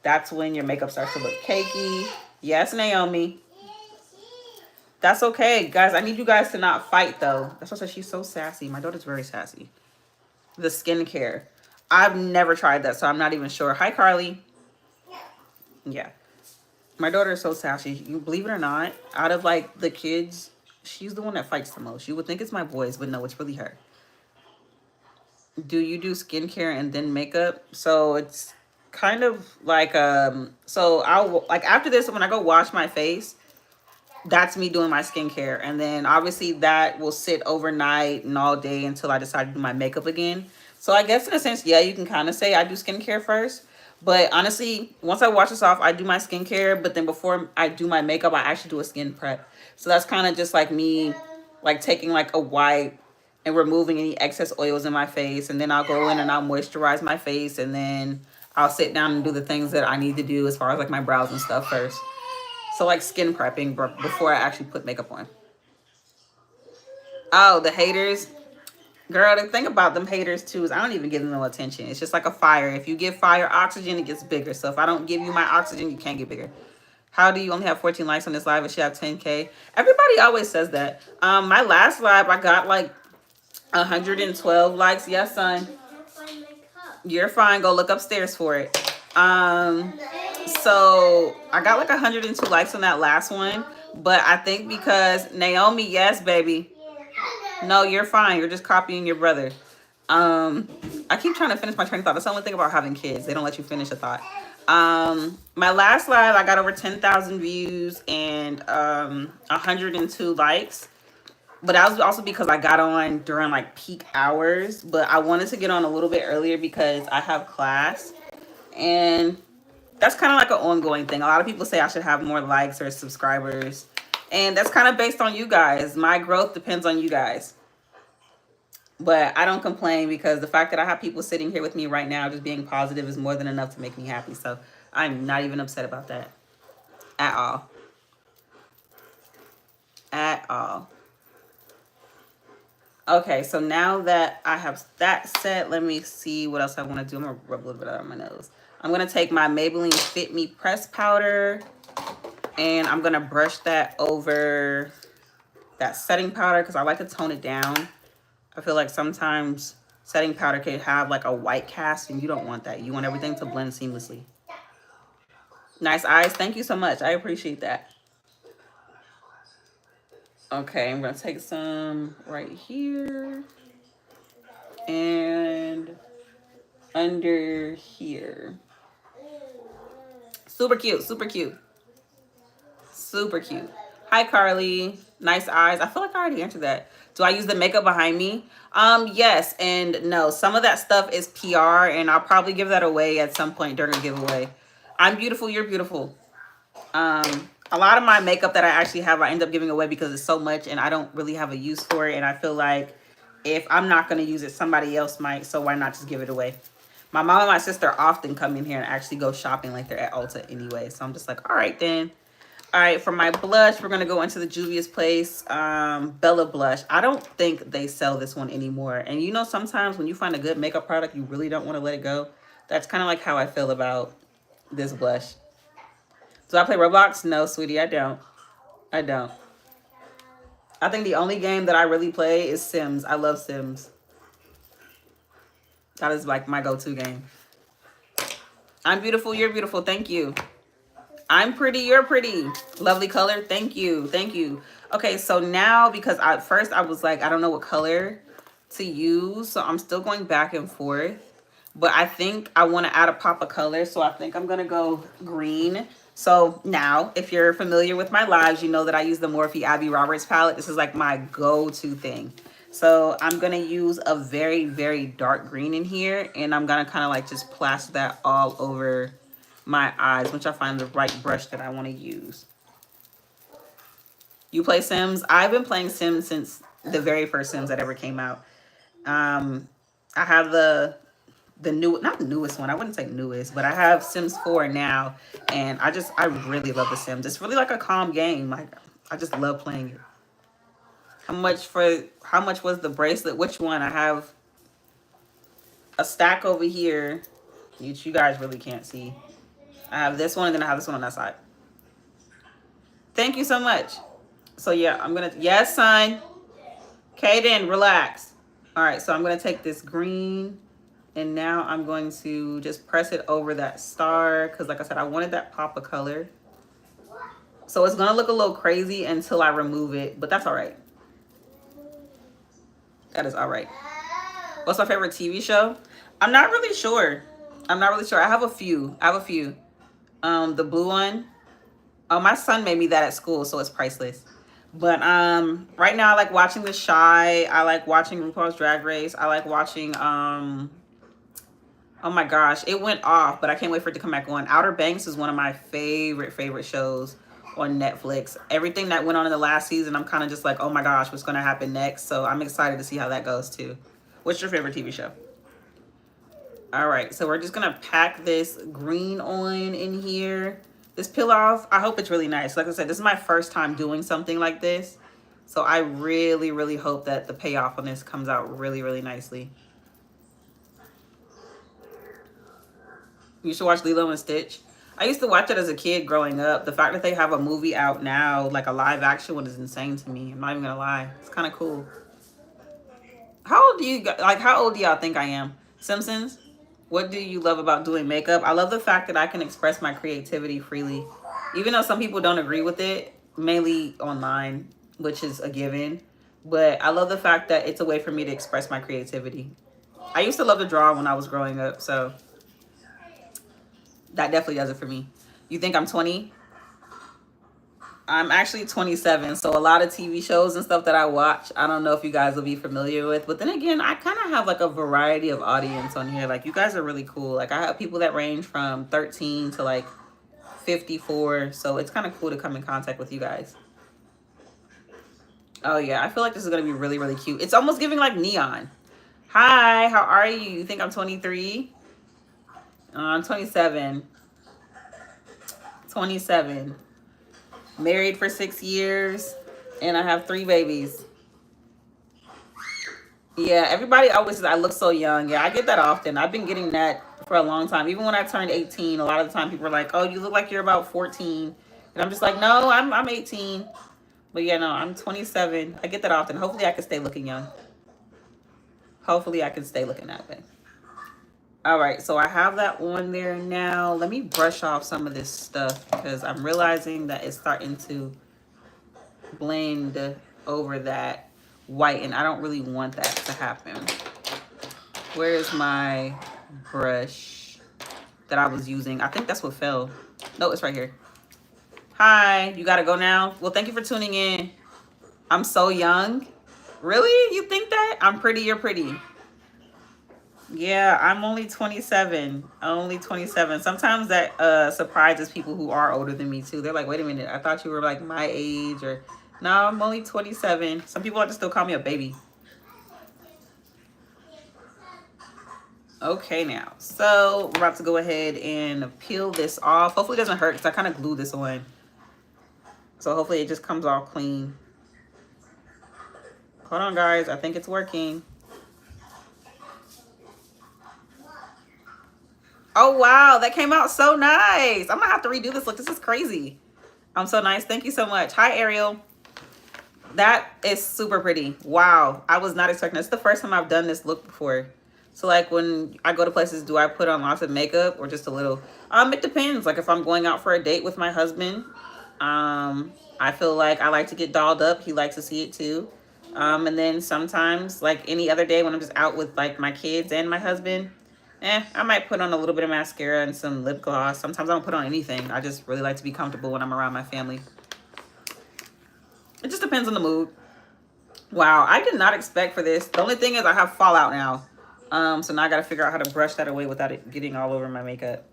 that's when your makeup starts to look cakey. Yes, Naomi. That's okay. Guys, I need you guys to not fight though. That's why I said she's so sassy. My daughter's very sassy. The skincare. I've never tried that, so I'm not even sure. Hi, Carly. Yeah. My daughter is so sassy. You believe it or not, out of like the kids, she's the one that fights the most. You would think it's my boys, but no, it's really her. Do you do skincare and then makeup? So it's kind of like so I'll like after this when I go wash my face, that's me doing my skincare, and then obviously that will sit overnight and all day until I decide to do my makeup again. So I guess in a sense, yeah, you can kind of say I do skincare first, But honestly, once I wash this off, I do my skincare. But then before I do my makeup, I actually do a skin prep. So that's kind of just like me, like taking like a wipe and removing any excess oils in my face. And then I'll go in and I'll moisturize my face. And then I'll sit down and do the things that I need to do as far as like my brows and stuff first. So like skin prepping before I actually put makeup on. Oh, the haters. Girl, the thing about them haters too is I don't even give them no attention. It's just like a fire. If you give fire oxygen, it gets bigger. So if I don't give you my oxygen, you can't get bigger. How do you only have 14 likes on this live and she have 10K? Everybody always says that. My last live, I got like 112 likes. Yes, son. You're fine. Go look upstairs for it. So I got like 102 likes on that last one. But I think because Naomi, yes, baby. No, you're fine. You're just copying your brother. I keep trying to finish my train of thought. That's the only thing about having kids. They don't let you finish a thought. My last live, I got over 10,000 views and 102 likes. But that was also because I got on during like peak hours. But I wanted to get on a little bit earlier because I have class. And that's kind of like an ongoing thing. A lot of people say I should have more likes or subscribers. And that's kind of based on you guys. My growth depends on you guys. But I don't complain because the fact that I have people sitting here with me right now just being positive is more than enough to make me happy. So I'm not even upset about that at all. At all. Okay, so now that I have that set, let me see what else I want to do. I'm going to rub a little bit out on my nose. I'm going to take my Maybelline Fit Me Press Powder and I'm going to brush that over that setting powder because I like to tone it down. I feel like sometimes setting powder can have like a white cast and you don't want that. You want everything to blend seamlessly. Nice eyes. Thank you so much. I appreciate that. Okay, I'm going to take some right here and under here. Super cute. Super cute. Super cute. Hi, Carly. Nice eyes. I feel like I already answered that. Do I use the makeup behind me? Yes and no. Some of that stuff is PR, and I'll probably give that away at some point during a giveaway. I'm beautiful. You're beautiful. A lot of my makeup that I actually have, I end up giving away because it's so much, and I don't really have a use for it. And I feel like if I'm not going to use it, somebody else might. So why not just give it away? My mom and my sister often come in here and actually go shopping like they're at Ulta anyway. So I'm just like, all right, then. All right, for my blush, we're going to go into the Juvia's Place Bella Blush. I don't think they sell this one anymore. And you know, sometimes when you find a good makeup product, you really don't want to let it go. That's kind of like how I feel about this blush. Do I play Roblox? No, sweetie, I don't. I don't. I think the only game that I really play is Sims. I love Sims. That is like my go-to game. I'm beautiful. You're beautiful. Thank you. I'm pretty, you're pretty. Lovely color. Thank you. Thank you. Okay, so now because at first I was like, I don't know what color to use. So I'm still going back and forth. But I think I want to add a pop of color. So I think I'm going to go green. So now, if you're familiar with my lives, you know that I use the Morphe Abby Roberts palette. This is like my go-to thing. So I'm going to use a very, very dark green in here. And I'm going to kind of like just plaster that all over my eyes, once I find the right brush that I want to use. You play Sims? I've been playing Sims since the very first Sims that ever came out. I have the new, not the newest one, I wouldn't say newest, but I have Sims 4 now, and I really love the Sims. It's really like a calm game. Like, I just love playing it. How much was the bracelet? Which one? I have a stack over here, which you guys really can't see. I have this one, and then I have this one on that side. Thank you so much. So yeah, I'm gonna, yes, son. Kaden, relax. All right, so I'm gonna take this green, and now I'm going to just press it over that star, because like I said, I wanted that pop of color. So it's gonna look a little crazy until I remove it, but that's all right. That is all right. What's my favorite TV show? I'm not really sure. I have a few. The blue one. Oh, my son made me that at school, so it's priceless. But right now I like watching The Shy. I like watching RuPaul's Drag Race. I like watching Oh my gosh, it went off, but I can't wait for it to come back on. Outer Banks is one of my favorite shows on Netflix. Everything that went on in the last season, I'm kind of just like, oh my gosh, what's going to happen next? So I'm excited to see how that goes too. What's your favorite TV show? All right, so we're just going to pack this green on in here. This peel off, I hope it's really nice. Like I said, this is my first time doing something like this. So I really hope that the payoff on this comes out really nicely. You should watch Lilo and Stitch. I used to watch it as a kid growing up. The fact that they have a movie out now, like a live action one, is insane to me. I'm not even gonna lie. It's kind of cool. How old do you like? How old do y'all think I am? Simpsons. What do you love about doing makeup? I love the fact that I can express my creativity freely, even though some people don't agree with it, mainly online, which is a given. But I love the fact that it's a way for me to express my creativity. I used to love to draw when I was growing up, so that definitely does it for me. You think I'm 20? I'm actually 27. So a lot of TV shows and stuff that I watch, I don't know if you guys will be familiar with. But then again, I kind of have like a variety of audience on here. Like, you guys are really cool. Like, I have people that range from 13 to like 54. So it's kind of cool to come in contact with you guys. Oh yeah, I feel like this is going to be really cute. It's almost giving like neon. Hi, how are you? You think I'm 23? I'm 27. 27. Married for 6 years, and I have 3 babies. Yeah, everybody always says I look so young. Yeah, I get that often. I've been getting that for a long time. Even when I turned 18, a lot of the time people are like, oh, you look like you're about 14. And I'm just like, no, I'm 18. But yeah, no, I'm 27. I get that often. Hopefully I can stay looking young. Hopefully I can stay looking that way. All right, so I have that on there now. Let me brush off some of this stuff because I'm realizing that it's starting to blend over that white, and I don't really want that to happen. Where's my brush that I was using? I think that's what fell. No, it's right here. Hi, you gotta go now? Well, thank you for tuning in. I'm so young. Really? You think that? I'm pretty, you're pretty. Yeah, I'm only 27. Only 27. Sometimes that surprises people who are older than me too. They're like, wait a minute, I thought you were like my age. Or no, I'm only 27. Some people like to still call me a baby. Okay, now. So we're about to go ahead and peel this off. Hopefully it doesn't hurt because I kind of glued this on. So hopefully it just comes all clean. Hold on, guys. I think it's working. Oh, wow. That came out so nice. I'm going to have to redo this look. This is crazy. I'm so nice. Thank you so much. Hi, Ariel. That is super pretty. Wow. I was not expecting this. It's the first time I've done this look before. So, like, when I go to places, do I put on lots of makeup or just a little? It depends. Like, if I'm going out for a date with my husband, I feel like I like to get dolled up. He likes to see it, too. And then sometimes, like any other day when I'm just out with, like, my kids and my husband, I might put on a little bit of mascara and some lip gloss. Sometimes I don't put on anything. I just really like to be comfortable when I'm around my family. It just depends on the mood. Wow, I did not expect for this. The only thing is I have fallout now. So now I got to figure out how to brush that away without it getting all over my makeup.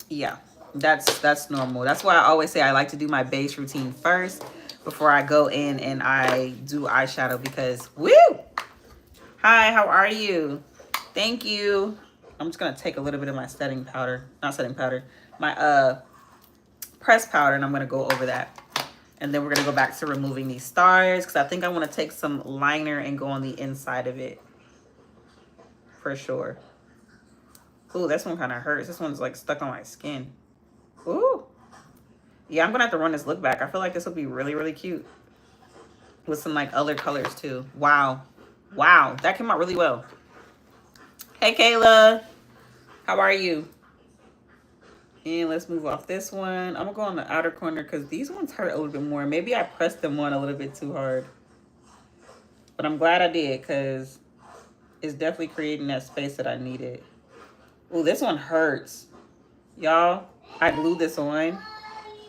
Yeah, that's normal. That's why I always say I like to do my base routine first before I go in and I do eyeshadow because, woo! Hi, how are you? Thank you. I'm just going to take a little bit of my setting powder. Not setting powder. My press powder, and I'm going to go over that. And then we're going to go back to removing these stars because I think I want to take some liner and go on the inside of it. For sure. Ooh, this one kind of hurts. This one's like stuck on my skin. Ooh. Yeah, I'm going to have to run this look back. I feel like this will be really cute. With some like other colors too. Wow. Wow, that came out really well. Hey, Kayla. How are you? And let's move off this one. I'm going to go on the outer corner because these ones hurt a little bit more. Maybe I pressed them on a little bit too hard. But I'm glad I did because it's definitely creating that space that I needed. Ooh, this one hurts. Y'all, I glued this on.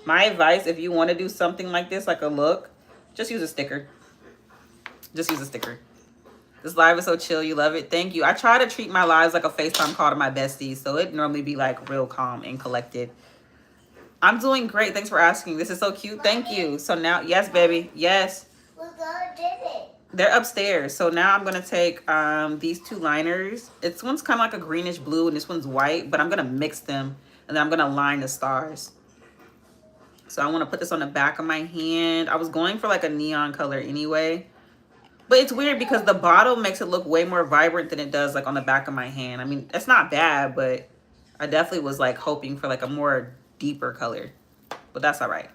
My advice, if you want to do something like this, like a look, just use a sticker. Just use a sticker. This live is so chill. You love it. Thank you. I try to treat my lives like a FaceTime call to my besties, so it normally be like real calm and collected. I'm doing great. Thanks for asking. This is so cute. Thank you. So now, yes, baby. Yes. They're upstairs. So now I'm going to take these two liners. This one's kind of like a greenish blue and this one's white, but I'm going to mix them and then I'm going to line the stars. So I want to put this on the back of my hand. I was going for like a neon color anyway. But it's weird because the bottle makes it look way more vibrant than it does like on the back of my hand. I mean, it's not bad, but I definitely was like hoping for like a more deeper color. But that's all right.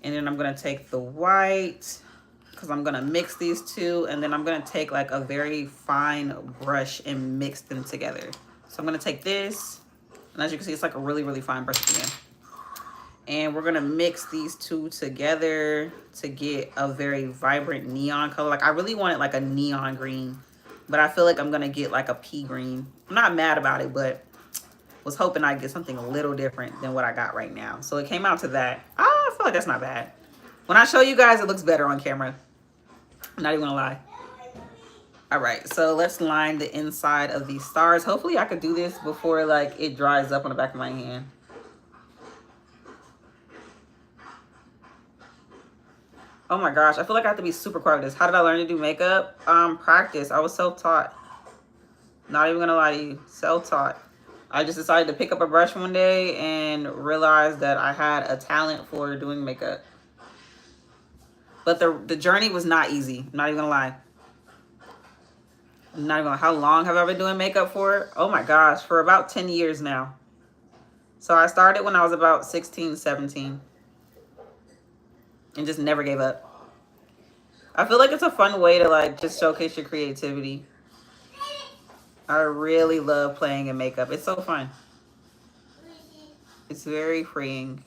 And then I'm going to take the white because I'm going to mix these two. And then I'm going to take like a very fine brush and mix them together. So I'm going to take this. And as you can see, it's like a really, really fine brush again. And we're going to mix these two together to get a very vibrant neon color. Like I really wanted like a neon green, but I feel like I'm going to get like a pea green. I'm not mad about it, but was hoping I'd get something a little different than what I got right now. So it came out to that. Oh, I feel like that's not bad. When I show you guys, it looks better on camera. I'm not even going to lie. All right, so let's line the inside of these stars. Hopefully I could do this before like it dries up on the back of my hand. Oh my gosh, I feel like I have to be super quiet with this. How did I learn to do makeup? Practice. I was self-taught. Not even gonna lie to you, self-taught. I just decided to pick up a brush one day and realized that I had a talent for doing makeup. But the journey was not easy. I'm not even gonna lie. I'm not even gonna lie. How long have I been doing makeup for? Oh my gosh, for about 10 years now. So I started when I was about 16, 17. And just never gave up. I feel like it's a fun way to like just showcase your creativity. I really love playing in makeup. It's so fun. It's very freeing.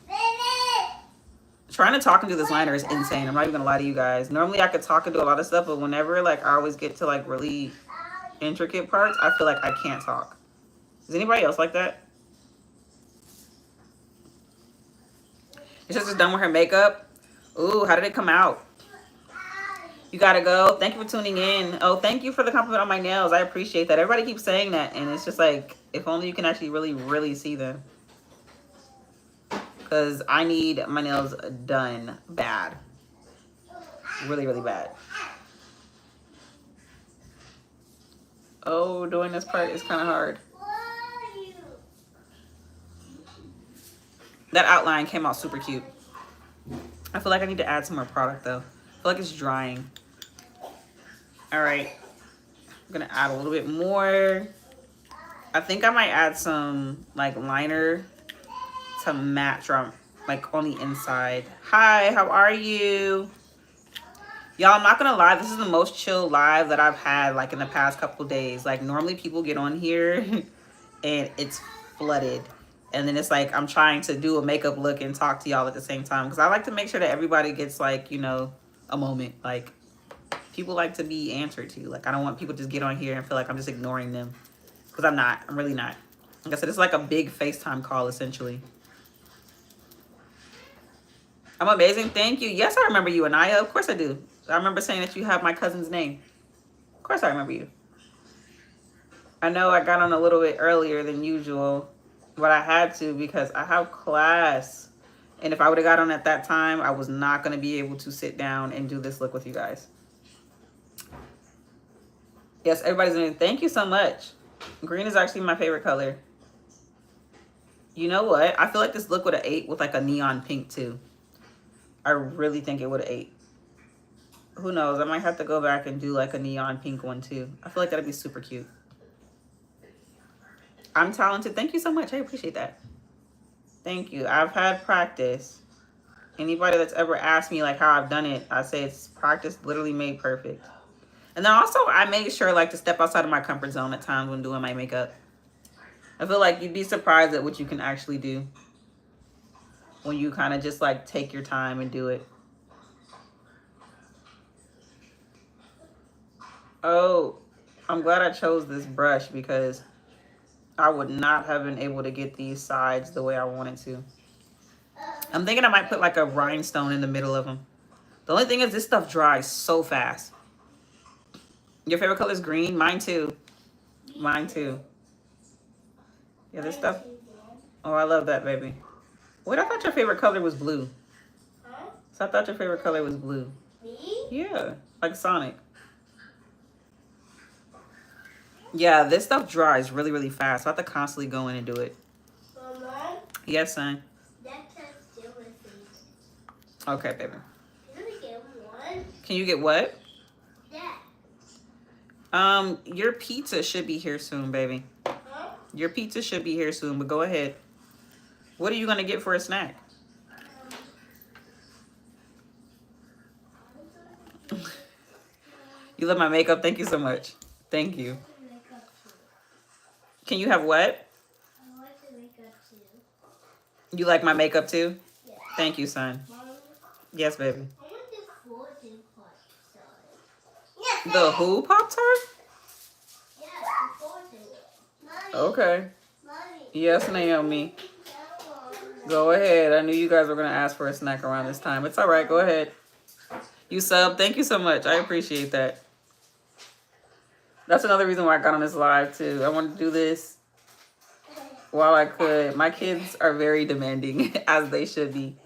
Trying to talk and do this liner is insane. I'm not even gonna lie to you guys. Normally I could talk and do a lot of stuff, but whenever like I always get to like really intricate parts, I feel like I can't talk. Is anybody else like that? It's just done with her makeup. Ooh, how did it come out? You gotta go. Thank you for tuning in. Oh, thank you for the compliment on my nails. I appreciate that. Everybody keeps saying that, and it's just like, if only you can actually really, really see them. Because I need my nails done bad. Really, really bad. Oh, doing this part is kind of hard. That outline came out super cute. I feel like I need to add some more product though. I feel like it's drying. All right, I'm gonna add a little bit more. I think I might add some like liner to match like on the inside. Hi, how are you? Y'all, I'm not gonna lie, this is the most chill live that I've had like in the past couple days. Like normally people get on here and it's flooded. And then it's like I'm trying to do a makeup look and talk to y'all at the same time. Because I like to make sure that everybody gets like, you know, a moment. Like people like to be answered to. Like I don't want people to just get on here and feel like I'm just ignoring them. Because I'm not. I'm really not. Like I said, it's like a big FaceTime call essentially. I'm amazing. Thank you. Yes, I remember you, Anaya. Of course I do. I remember saying that you have my cousin's name. Of course I remember you. I know I got on a little bit earlier than usual. But I had to because I have class. And if I would have got on at that time, I was not going to be able to sit down and do this look with you guys. Yes, everybody's doing it. Thank you so much. Green is actually my favorite color. You know what? I feel like this look would have ate with like a neon pink too. I really think it would have ate. Who knows? I might have to go back and do like a neon pink one too. I feel like that'd be super cute. I'm talented. Thank you so much. I appreciate that. Thank you. I've had practice. Anybody that's ever asked me like how I've done it, I say it's practice literally made perfect. And then also I made sure like to step outside of my comfort zone at times when doing my makeup. I feel like you'd be surprised at what you can actually do when you kind of just like take your time and do it. Oh, I'm glad I chose this brush because I would not have been able to get these sides the way I wanted to. I'm thinking I might put like a rhinestone in the middle of them. The only thing is this stuff dries so fast. Your favorite color is green? Mine too. Mine too. Yeah, this stuff. Oh, I love that, baby. Wait, I thought your favorite color was blue. Huh? So I thought your favorite color was blue. Me? Yeah, like Sonic. Yeah, this stuff dries really, really fast. So I have to constantly go in and do it. Mama? Yes, son. That time still my favorite. Okay, baby. Can I get one? Can you get what? That. Your pizza should be here soon, baby. Huh? Your pizza should be here soon, but go ahead. What are you gonna get for a snack? You love my makeup? Thank you so much. Thank you. Makeup too. Can you have what? I like the makeup too. You like my makeup too? Yeah. Thank you, son. Mom, Yes, baby. I want the frozen part. Yes. The who Pop-Tart? Yeah, the frozen one. Mommy. Okay. Mommy. Yes, Naomi. That one. Go ahead. I knew you guys were gonna ask for a snack around this time. It's all right. Go ahead. You sub. Thank you so much. I appreciate that. That's another reason why I got on this live too. I wanted to do this while I could. My kids are very demanding, as they should be.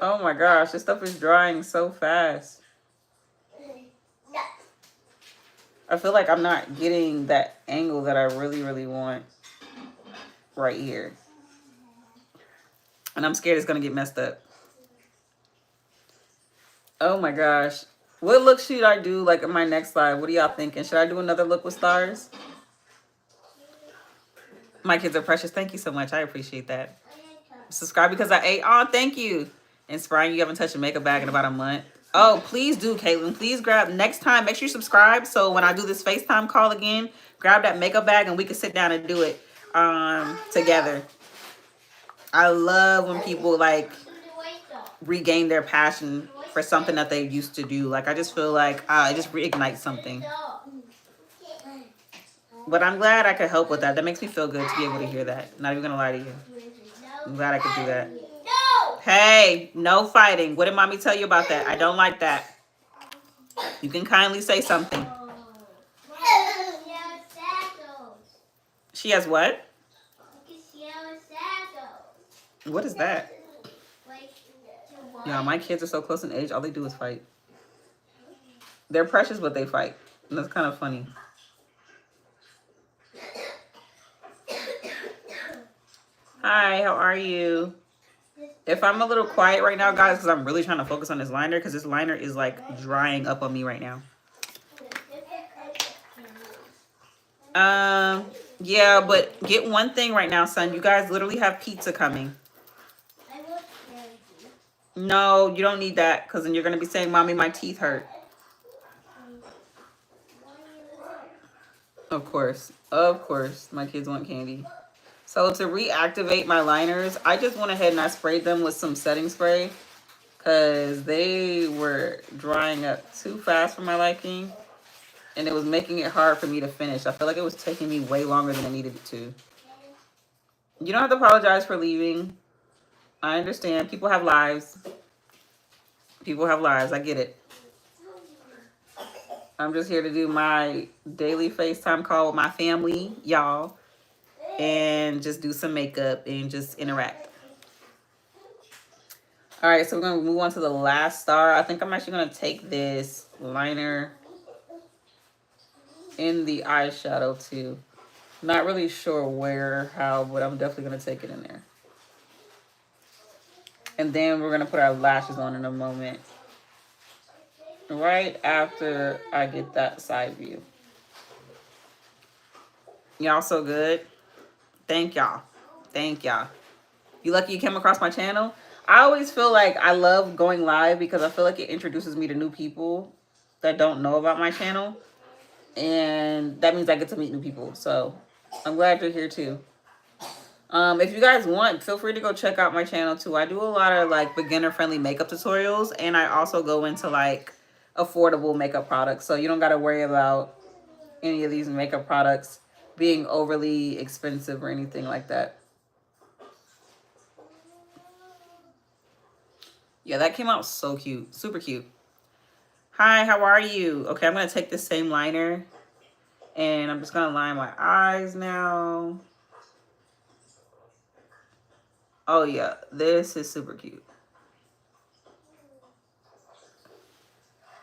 Oh my gosh, this stuff is drying so fast. I feel like I'm not getting that angle that I really, really want right here. And I'm scared it's gonna get messed up. Oh my gosh. What look should I do like in my next live? What are y'all thinking? Should I do another look with stars? My kids are precious. Thank you so much. I appreciate that. Subscribe because I ate. Oh, thank you. Inspiring you haven't touched a makeup bag in about a month. Oh, please do, Caitlin. Please grab next time. Make sure you subscribe. So when I do this FaceTime call again, grab that makeup bag and we can sit down and do it together. I love when people like regain their passion for something that they used to do. Like I just feel like it just reignites something. But I'm glad I could help with that. That makes me feel good to be able to hear that. Not even gonna lie to you. I'm glad I could do that. Hey, no fighting. What did mommy tell you about that? I don't like that. You can kindly say something. She has what? What is that? Yeah, my kids are so close in age. All they do is fight. They're precious, but they fight. And that's kind of funny. Hi, how are you? If I'm a little quiet right now, guys, because I'm really trying to focus on this liner, because this liner is like drying up on me right now. Yeah, but get one thing right now, son. You guys literally have pizza coming. No, you don't need that, because then you're going to be saying, Mommy, my teeth hurt. Of course. Of course. My kids want candy. So to reactivate my liners, I just went ahead and I sprayed them with some setting spray because they were drying up too fast for my liking. And it was making it hard for me to finish. I feel like it was taking me way longer than it needed to. You don't have to apologize for leaving. I understand. People have lives. People have lives. I get it. I'm just here to do my daily FaceTime call with my family, y'all. And just do some makeup and just interact. All right, so we're going to move on to the last star. I think I'm actually going to take this liner in the eyeshadow too. Not really sure where, how, but I'm definitely going to take it in there. And then we're going to put our lashes on in a moment. Right after I get that side view. Y'all so good. Thank y'all. Thank y'all. You lucky you came across my channel. I always feel like I love going live because I feel like it introduces me to new people that don't know about my channel. And that means I get to meet new people. So I'm glad you're here too. If you guys want, feel free to go check out my channel too. I do a lot of like beginner friendly makeup tutorials. And I also go into like affordable makeup products. So you don't got to worry about any of these makeup products being overly expensive or anything like that. Yeah, that came out so cute. Super cute. Hi, how are you? Okay, I'm going to take the same liner and I'm just going to line my eyes now. Oh yeah, this is super cute.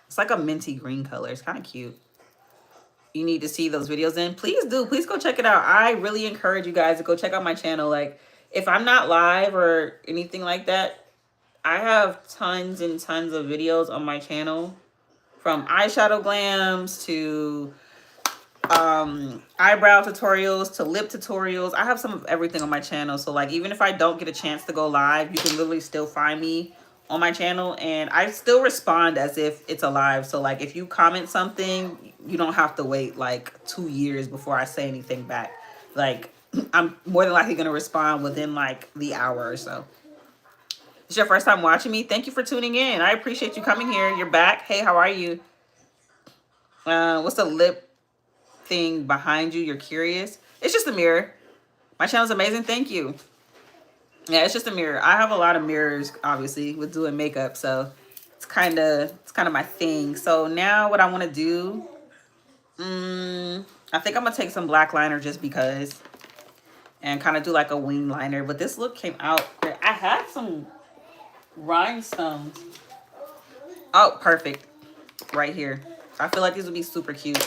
It's like a minty green color. It's kind of cute. You need to see those videos in. Please do. Please go check it out. I really encourage you guys to go check out my channel. Like, if I'm not live or anything like that, I have tons and tons of videos on my channel, from eyeshadow glams to eyebrow tutorials to lip tutorials. I have some of everything on my channel. So like, even if I don't get a chance to go live, you can literally still find me on my channel, and I still respond as if it's a live. So like, if you comment something, you don't have to wait like 2 years before I say anything back. Like, I'm more than likely going to respond within like the hour or so. It's your first time watching me, thank you for tuning in. I appreciate you coming here. You're back. Hey, how are you? What's the lip thing behind you? You're curious. It's just a mirror. My channel's amazing. Thank you. Yeah, it's just a mirror. I have a lot of mirrors, obviously, with doing makeup, so it's kind of my thing. So now what I want to do, I think I'm gonna take some black liner just because, and kind of do like a wing liner. But this look came out great. I had some rhinestones. Oh, perfect. Right here. I feel like these would be super cute.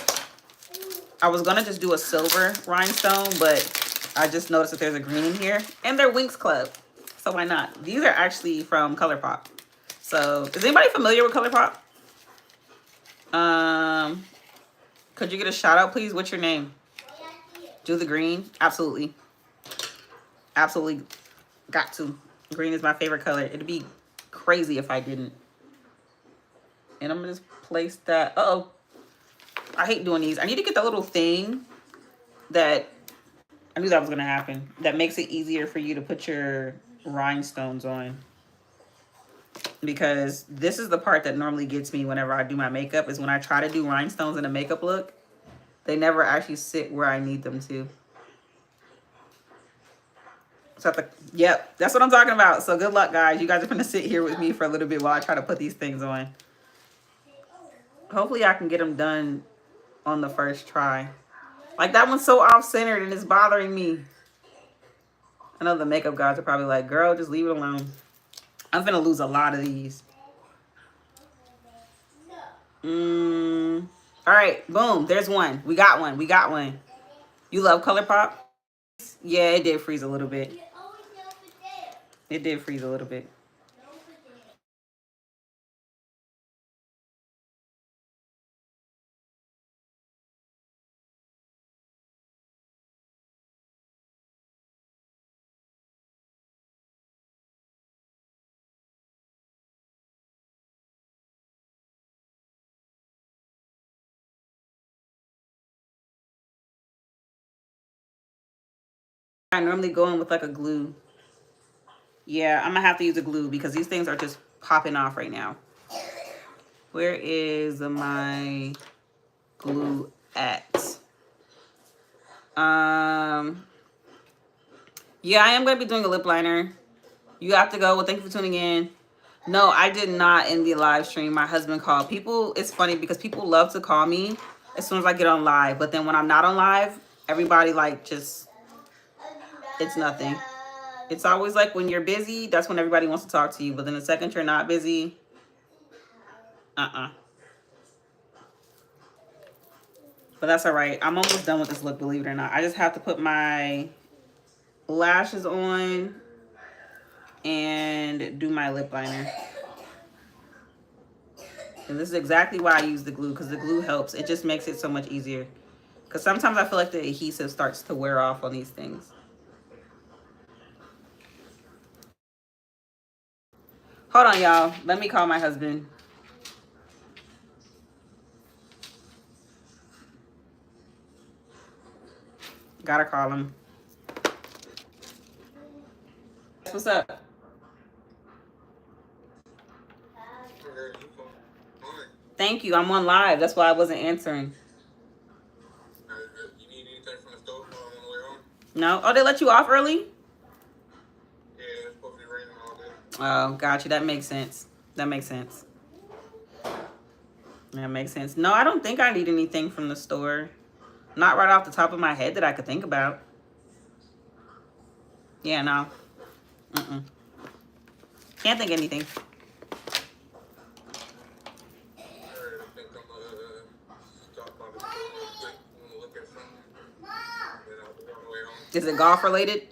I was gonna just do a silver rhinestone, but I just noticed that there's a green in here, and they're Winx Club, so why not? These are actually from ColourPop. So, is anybody familiar with ColourPop? Could you get a shout out, please? What's your name? Do the green? Absolutely, absolutely, got to. Green is my favorite color. It'd be crazy if I didn't. And I'm gonna just place that. Uh-oh, I hate doing these. I need to get the little thing that, I knew that was going to happen, that makes it easier for you to put your rhinestones on. Because this is the part that normally gets me whenever I do my makeup, is when I try to do rhinestones in a makeup look, they never actually sit where I need them to. So yep, that's what I'm talking about. So good luck, guys. You guys are going to sit here with me for a little bit while I try to put these things on. Hopefully I can get them done on the first try. Like, that one's so off-centered and it's bothering me. I know the makeup guys are probably like, girl, just leave it alone. I'm gonna lose a lot of these. All right, boom. There's one. We got one. We got one. You love ColourPop? Yeah, it did freeze a little bit. It did freeze a little bit. I normally go in with like a glue. Yeah, I'm gonna have to use a glue because these things are just popping off right now. Where is my glue at? Yeah, I am gonna be doing a lip liner. You have to go. Well, thank you for tuning in. No, I did not end the live stream. My husband called. People, it's funny because people love to call me as soon as I get on live. But then when I'm not on live, everybody like just, it's nothing. It's always like when you're busy, that's when everybody wants to talk to you. But then the second you're not busy, But that's all right. I'm almost done with this look, believe it or not. I just have to put my lashes on and do my lip liner. And this is exactly why I use the glue, because the glue helps. It just makes it so much easier. Because sometimes I feel like the adhesive starts to wear off on these things. Hold on, y'all. Let me call my husband. Gotta call him. What's up? Thank you. I'm on live. That's why I wasn't answering. You need anything from the store on the way home? No. Oh, they let you off early? Yeah, it's supposed to be raining all day. Oh, got you. That makes sense. That makes sense. That makes sense. No, I don't think I need anything from the store. Not right off the top of my head that I could think about. Yeah, no. Mm-mm. Can't think of anything. Is it golf related?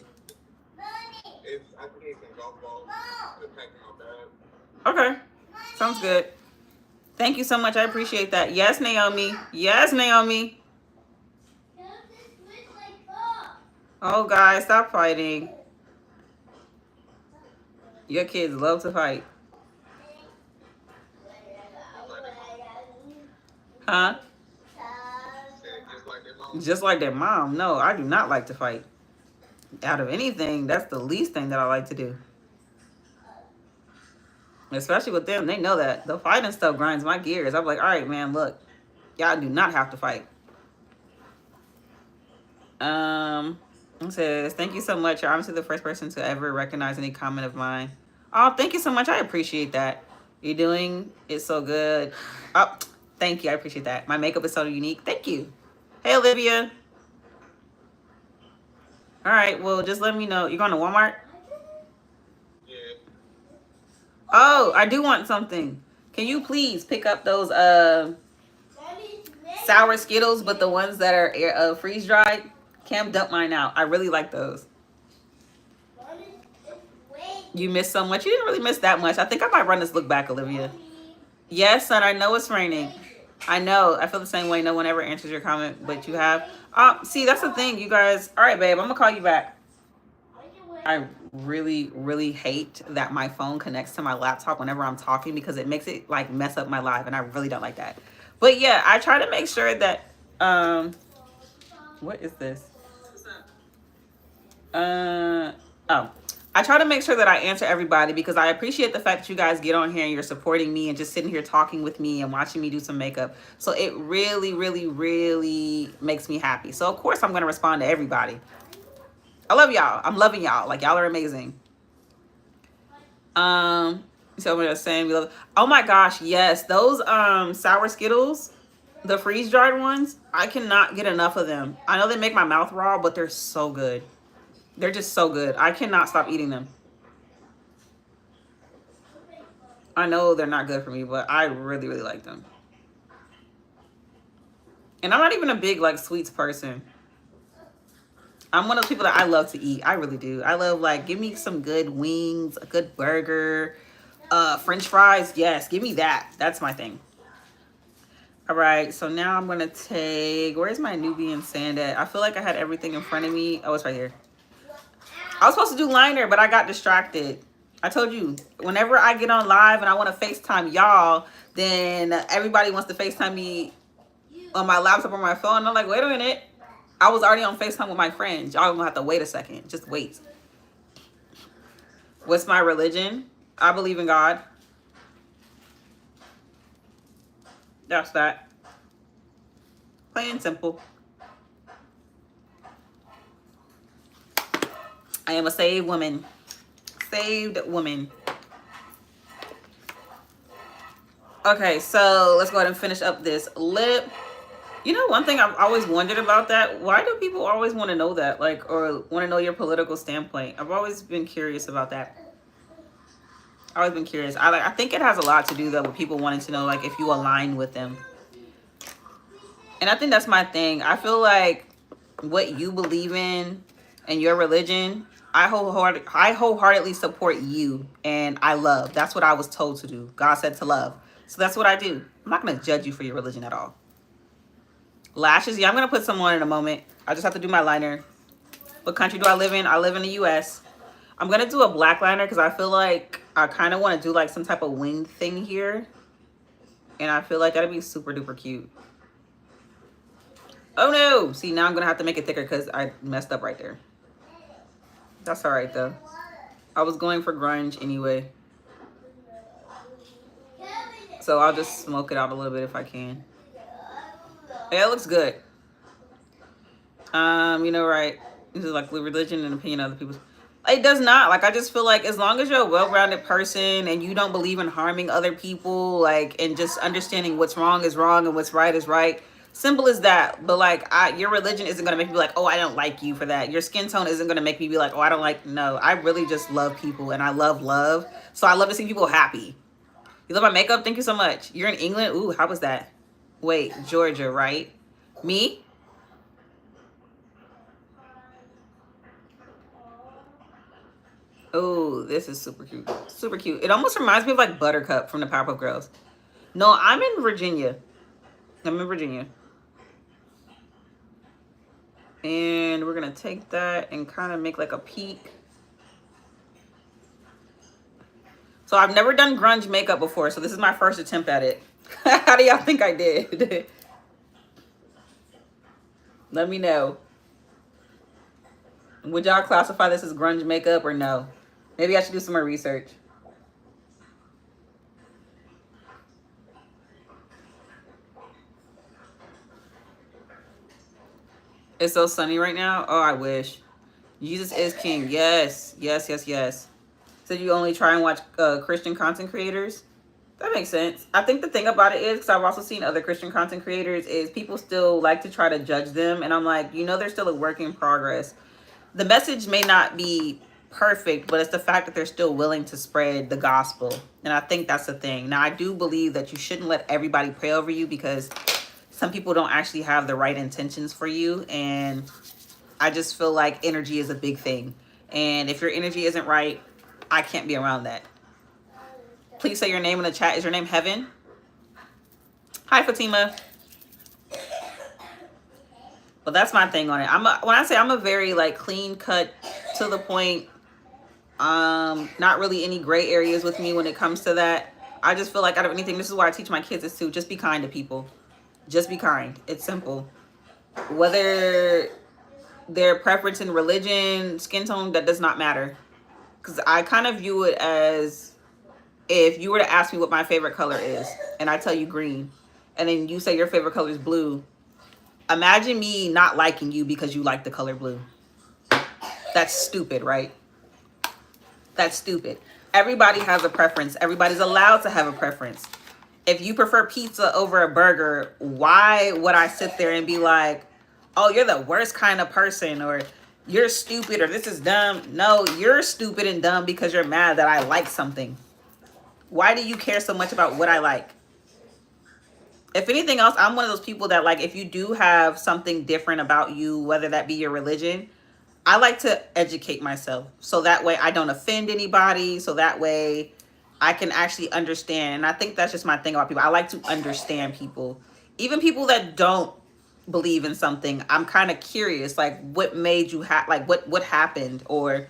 Okay. Sounds good. Thank you so much. I appreciate that. Yes, Naomi. Yes, Naomi. Oh, guys, stop fighting. Your kids love to fight. Huh? Just like their mom. No, I do not like to fight. Out of anything, that's the least thing that I like to do. Especially with them, they know that. The fighting stuff grinds my gears. I'm like, all right, man, look. Y'all do not have to fight. It says, thank you so much. You're obviously the first person to ever recognize any comment of mine. Oh, thank you so much. I appreciate that. You're doing it so good. Oh, thank you. I appreciate that. My makeup is so unique. Thank you. Hey, Olivia. All right. Well, just let me know. You're going to Walmart? Yeah. Oh, I do want something. Can you please pick up those sour Skittles, but the ones that are freeze dried? Cam dumped mine out. I really like those. You missed so much. You didn't really miss that much. I think I might run this look back, Olivia. Yes, son. I know it's raining. I know. I feel the same way. No one ever answers your comment, but you have. See, that's the thing, you guys. All right, babe. I'm gonna call you back. I really, really hate that my phone connects to my laptop whenever I'm talking because it makes it like mess up my live, and I really don't like that. But yeah, I try to make sure that what is this? Oh. I try to make sure that I answer everybody because I appreciate the fact that you guys get on here and you're supporting me and just sitting here talking with me and watching me do some makeup. So it really, really, really makes me happy. So of course I'm going to respond to everybody. I love y'all. I'm loving y'all. Like, y'all are amazing. So we're just saying we love. Oh my gosh, yes, those sour Skittles, the freeze dried ones. I cannot get enough of them. I know they make my mouth raw, but they're so good. They're just so good. I cannot stop eating them. I know they're not good for me, but I really, really like them. And I'm not even a big like sweets person. I'm one of those people that I love to eat. I really do. I love, like, give me some good wings, a good burger, French fries. Yes, give me that. That's my thing. All right, so now I'm gonna take, where's my Nubian sand at? I feel like I had everything in front of me. Oh, it's right here. I was supposed to do liner, but I got distracted. I told you, whenever I get on live and I want to FaceTime y'all, then everybody wants to FaceTime me on my laptop or my phone. And I'm like, wait a minute. I was already on FaceTime with my friends. Y'all gonna have to wait a second. Just wait. What's my religion? I believe in God. That's that. Plain and simple. I am a saved woman. Saved woman. Okay, so let's go ahead and finish up this lip. You know, one thing I've always wondered about that, why do people always want to know that, like, or want to know your political standpoint? I've always been curious about that. I've always been curious. I think it has a lot to do, though, with people wanting to know, like, if you align with them. And I think that's my thing. I feel like what you believe in and your religion, I wholeheartedly support you, and I love. That's what I was told to do. God said to love. So that's what I do. I'm not going to judge you for your religion at all. Lashes, yeah, I'm going to put some on in a moment. I just have to do my liner. What country do I live in? I live in the U.S. I'm going to do a black liner because I feel like I kind of want to do like some type of wing thing here. And I feel like that'd be super duper cute. Oh no! See, now I'm going to have to make it thicker because I messed up right there. That's all right though. I was going for grunge anyway. So I'll just smoke it out a little bit if I can. Yeah, it looks good. You know, right? This is like religion and opinion of other people. It does not. Like, I just feel like as long as you're a well-rounded person and you don't believe in harming other people, like, and just understanding what's wrong is wrong and what's right is right. Simple as that. But like, your religion isn't gonna make me be like, oh, I don't like you for that. Your skin tone isn't gonna make me be like, oh, I don't like. No, I really just love people and I love love. So I love to see people happy. You love my makeup? Thank you so much. You're in England? Ooh, how was that? Wait, Georgia, right? Me? Oh, this is super cute. Super cute. It almost reminds me of like Buttercup from the Powerpuff Girls. No, I'm in Virginia. I'm in Virginia. And we're going to take that and kind of make like a peak. So I've never done grunge makeup before, so this is my first attempt at it. How do y'all think I did? Let me know. Would y'all classify this as grunge makeup or no? Maybe I should do some more research. It's so sunny right now. Oh, I wish. Jesus is king. Yes. Yes, yes, yes. So you only try and watch Christian content creators? That makes sense. I think the thing about it is, because I've also seen other Christian content creators, is people still like to try to judge them. And I'm like, you know, they're still a work in progress. The message may not be perfect, but it's the fact that they're still willing to spread the gospel. And I think that's the thing. Now, I do believe that you shouldn't let everybody pray over you, because some people don't actually have the right intentions for you. And I just feel like energy is a big thing. And if your energy isn't right, I can't be around that. Please say your name in the chat. Is your name Heaven? Hi, Fatima. Well, that's my thing on it. When I say I'm a very like clean cut, to the point, not really any gray areas with me when it comes to that. I just feel like out of anything, this is why I teach my kids is to just be kind to people. Just be kind. It's simple. Whether their preference in religion, skin tone, that does not matter. Because I kind of view it as, if you were to ask me what my favorite color is, and I tell you green, and then you say your favorite color is blue, imagine me not liking you because you like the color blue. That's stupid, right? That's stupid. Everybody has a preference. Everybody's allowed to have a preference. If you prefer pizza over a burger, why would I sit there and be like, oh, you're the worst kind of person, or you're stupid, or this is dumb? No, you're stupid and dumb because you're mad that I like something. Why do you care so much about what I like? If anything else, I'm one of those people that, like, if you do have something different about you, whether that be your religion, I like to educate myself. So that way I don't offend anybody. So that way I can actually understand. And I think that's just my thing about people. I like to understand people. Even people that don't believe in something, I'm kind of curious, like, what made you like what happened, or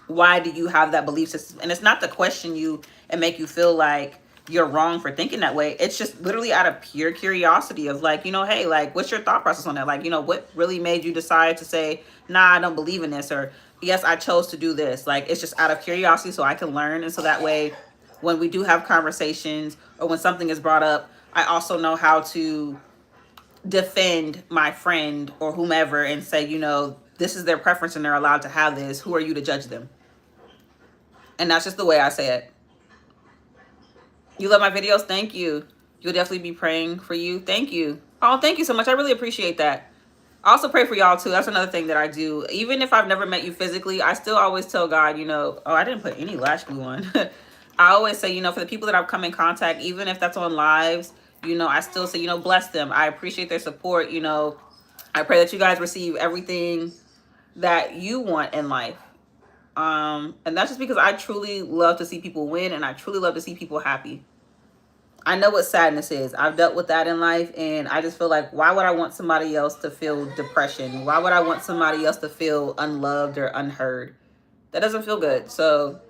why do you have that belief system? And it's not to question you and make you feel like you're wrong for thinking that way. It's just literally out of pure curiosity of like, you know, hey, like, what's your thought process on that? Like, you know, what really made you decide to say, nah, I don't believe in this, or yes, I chose to do this? Like, it's just out of curiosity so I can learn. And so that way, when we do have conversations or when something is brought up, I also know how to defend my friend or whomever and say, you know, this is their preference and they're allowed to have this. Who are you to judge them? And that's just the way I say it. You love my videos? Thank you. You'll definitely be praying for you. Thank you. Oh, thank you so much. I really appreciate that. I also pray for y'all too. That's another thing that I do. Even if I've never met you physically, I still always tell God, you know, oh, I didn't put any lash glue on. I always say, you know, for the people that I've come in contact, even if that's on lives, you know, I still say, you know, bless them. I appreciate their support. You know, I pray that you guys receive everything that you want in life. And that's just because I truly love to see people win, and I truly love to see people happy. I know what sadness is. I've dealt with that in life, and I just feel like, why would I want somebody else to feel depression? Why would I want somebody else to feel unloved or unheard? That doesn't feel good. So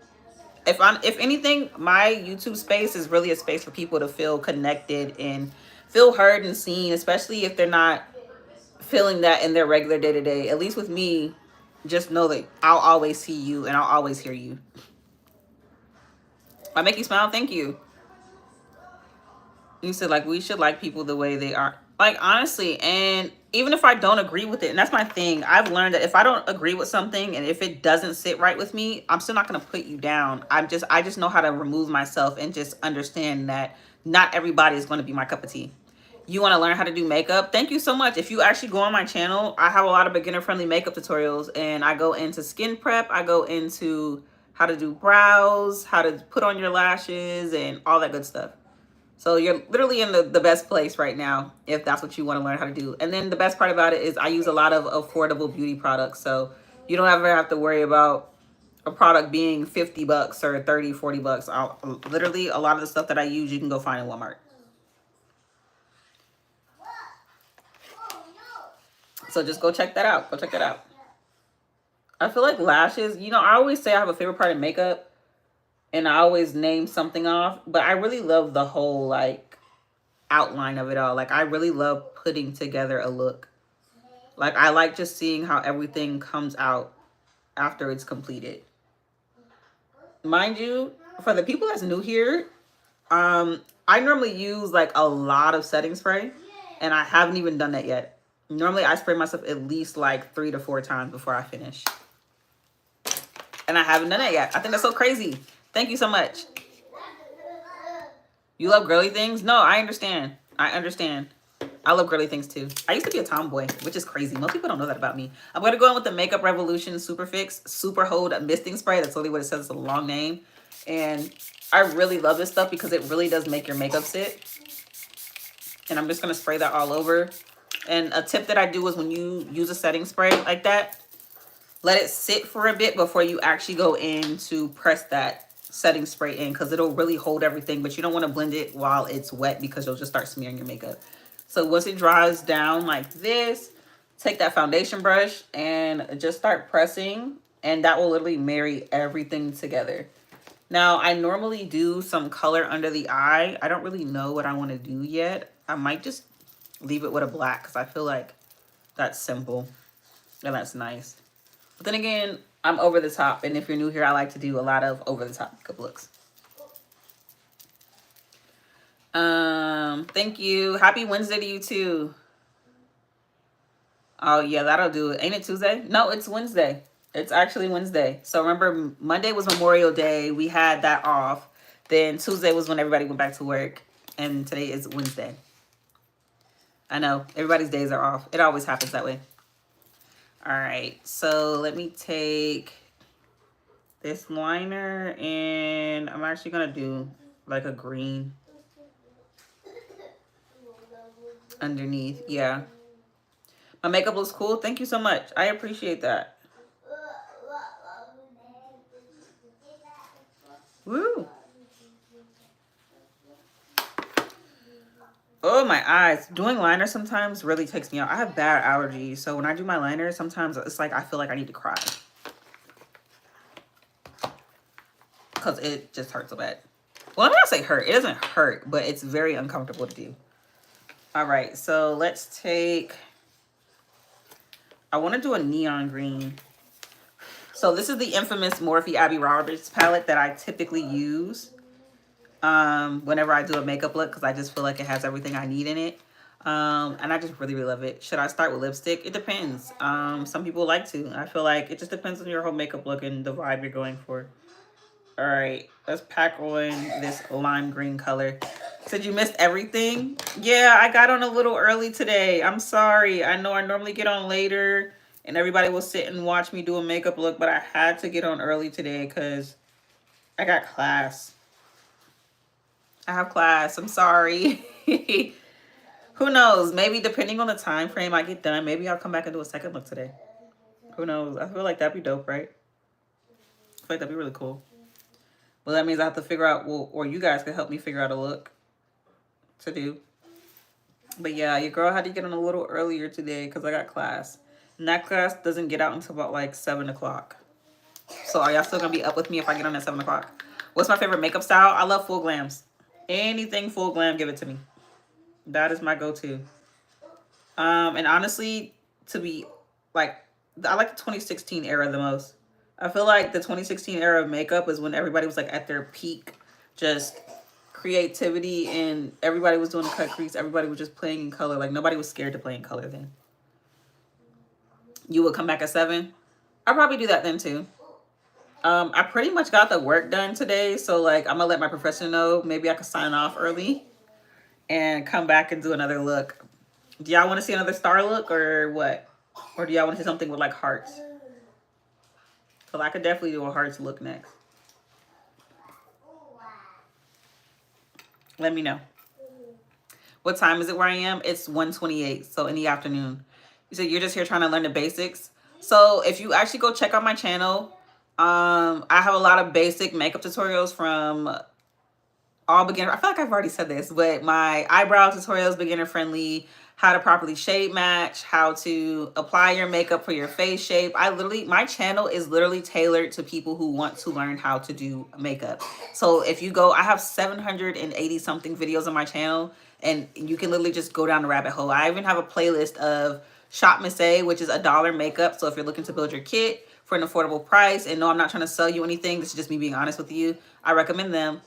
if anything, my YouTube space is really a space for people to feel connected and feel heard and seen, especially if they're not feeling that in their regular day-to-day. At least with me, just know that I'll always see you and I'll always hear you. I make you smile? Thank you. You said, like, we should like people the way they are. Like, honestly, and even if I don't agree with it, and that's my thing, I've learned that if I don't agree with something and if it doesn't sit right with me, I'm still not going to put you down. I just know how to remove myself and just understand that not everybody is going to be my cup of tea. You want to learn how to do makeup? Thank you so much. If you actually go on my channel, I have a lot of beginner friendly makeup tutorials, and I go into skin prep. I go into how to do brows, how to put on your lashes, and all that good stuff. So you're literally in the best place right now if that's what you want to learn how to do. And then the best part about it is I use a lot of affordable beauty products. So you don't ever have to worry about a product being 50 bucks or 30, 40 bucks. Literally a lot of the stuff that I use, you can go find in Walmart. So just go check that out. Go check that out. I feel like lashes, you know, I always say I have a favorite part of makeup and I always name something off, but I really love the whole like outline of it all. Like I really love putting together a look. Like I like just seeing how everything comes out after it's completed. Mind you, for the people that's new here, I normally use like a lot of setting spray, and I haven't even done that yet. Normally I spray myself at least like 3 to 4 times before I finish. And I haven't done that yet. I think that's so crazy. Thank you so much. You love girly things? No, I understand. I understand. I love girly things too. I used to be a tomboy, which is crazy. Most people don't know that about me. I'm going to go in with the Makeup Revolution Super Fix Super Hold Misting Spray. That's literally what it says. It's a long name. And I really love this stuff because it really does make your makeup sit. And I'm just going to spray that all over. And a tip that I do is when you use a setting spray like that, let it sit for a bit before you actually go in to press that setting spray in, because it'll really hold everything, but you don't want to blend it while it's wet because you'll just start smearing your makeup. So once it dries down like this, take that foundation brush and just start pressing, and that will literally marry everything together. Now, I normally do some color under the eye. I don't really know what I want to do yet. I might just leave it with a black because I feel like that's simple and that's nice. But then again, I'm over the top, and if you're new here, I like to do a lot of over the top makeup looks. Thank you. Happy Wednesday to you too. Oh yeah, that'll do it. Ain't it Tuesday? No, it's Wednesday. It's actually Wednesday. So remember, Monday was Memorial Day. We had that off. Then Tuesday was when everybody went back to work, and today is Wednesday. I know everybody's days are off. It always happens that way. All right, so let me take this liner, and I'm actually gonna do like a green underneath. Yeah, my makeup looks cool. Thank you so much. I appreciate that. Woo. Oh, my eyes. Doing liner sometimes really takes me out. I have bad allergies, so when I do my liner, sometimes it's like I feel like I need to cry. Because it just hurts so bad. Well, I'm not say hurt. It doesn't hurt, but it's very uncomfortable to do. All right, so let's take... I want to do a neon green. So this is the infamous Morphe Abby Roberts palette that I typically use whenever I do a makeup look, because I just feel like it has everything I need in it. And I just really, really love it. Should I start with lipstick? It depends. Some people like to. I feel like it just depends on your whole makeup look and the vibe you're going for. All right, let's pack on this lime green color. Said you missed everything? Yeah, I got on a little early today. I'm sorry. I know I normally get on later and everybody will sit and watch me do a makeup look, but I had to get on early today because I got class. I have class. I'm sorry. Who knows? Maybe depending on the time frame I get done, maybe I'll come back and do a second look today. Who knows? I feel like that'd be dope, right? I feel like that'd be really cool. Well, that means I have to figure out, well, or you guys can help me figure out a look to do. But yeah, your girl had to get on a little earlier today because I got class. And that class doesn't get out until about like 7 o'clock. So are y'all still going to be up with me if I get on at 7 o'clock? What's my favorite makeup style? I love full glams. Anything full glam, give it to me. That is my go-to. And honestly, to be like, I like the 2016 era the most. I feel like the 2016 era of makeup is when everybody was like at their peak, just creativity, and everybody was doing a cut crease. Everybody was just playing in color. Like nobody was scared to play in color then. You would come back at 7? I'll probably do that then too. I pretty much got the work done today, so like I'm gonna let my professor know. Maybe I could sign off early and come back and do another look. Do y'all want to see another star look or what? Or do y'all want to see something with like hearts? Because I could definitely do a hearts look next. Let me know. What time is it where I am? It's 1:28, so in the afternoon. You said you're just here trying to learn the basics. So if you actually go check out my channel, I have a lot of basic makeup tutorials from all beginner. I feel like I've already said this, but my eyebrow tutorials, beginner friendly, how to properly shade match, how to apply your makeup for your face shape. My channel is literally tailored to people who want to learn how to do makeup. So if you go, I have 780 something videos on my channel, and you can literally just go down the rabbit hole. I even have a playlist of Shop Miss A, which is $1 makeup. So if you're looking to build your kit for an affordable price, and no, I'm not trying to sell you anything, this is just me being honest with you, I recommend them.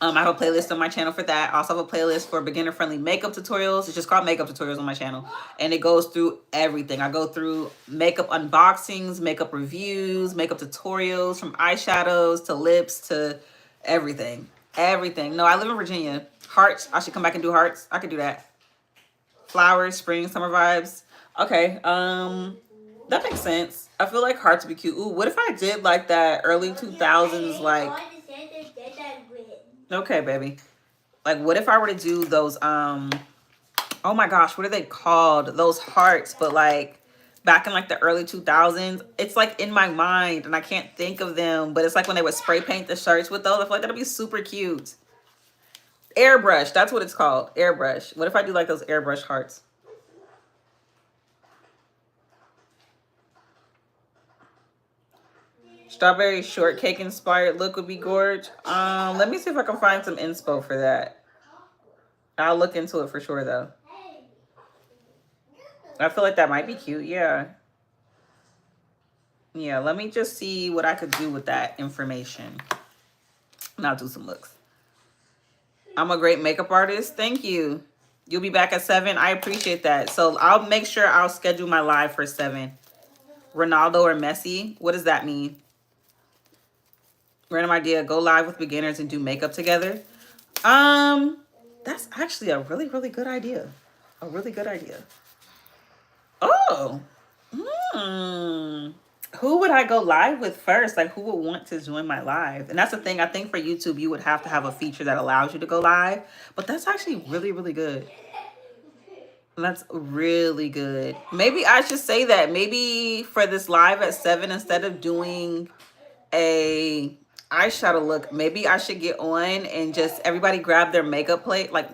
I have a playlist on my channel for that. I also have a playlist for beginner-friendly makeup tutorials. It's just called makeup tutorials on my channel. And it goes through everything. I go through makeup unboxings, makeup reviews, makeup tutorials, from eyeshadows to lips to everything. Everything. No, I live in Virginia. Hearts. I should come back and do hearts. I could do that. Flowers, spring, summer vibes. Okay. That makes sense. I feel like hearts would be cute. Ooh, what if I did like that early 2000s, like... Okay, baby. Like, what if I were to do those, oh my gosh, what are they called? Those hearts, but like back in like the early 2000s. It's like in my mind and I can't think of them, but it's like when they would spray paint the shirts with those. I feel like that'd be super cute. Airbrush, that's what it's called. Airbrush. What if I do like those airbrush hearts? Strawberry shortcake inspired look would be gorge. Let me see if I can find some inspo for that. I'll look into it for sure though. I feel like that might be cute. Yeah. Yeah, let me just see what I could do with that information. And I'll do some looks. I'm a great makeup artist. Thank you. You'll be back at 7. I appreciate that. So I'll make sure I'll schedule my live for 7. Ronaldo or Messi? What does that mean? Random idea. Go live with beginners and do makeup together. That's actually a really, really good idea. A really good idea. Oh. Who would I go live with first? Like, who would want to join my live? And that's the thing. I think for YouTube, you would have to have a feature that allows you to go live. But that's actually really, really good. That's really good. Maybe I should say that. Maybe for this live at 7, instead of doing a eyeshadow look, maybe I should get on and just everybody grab their makeup plate, like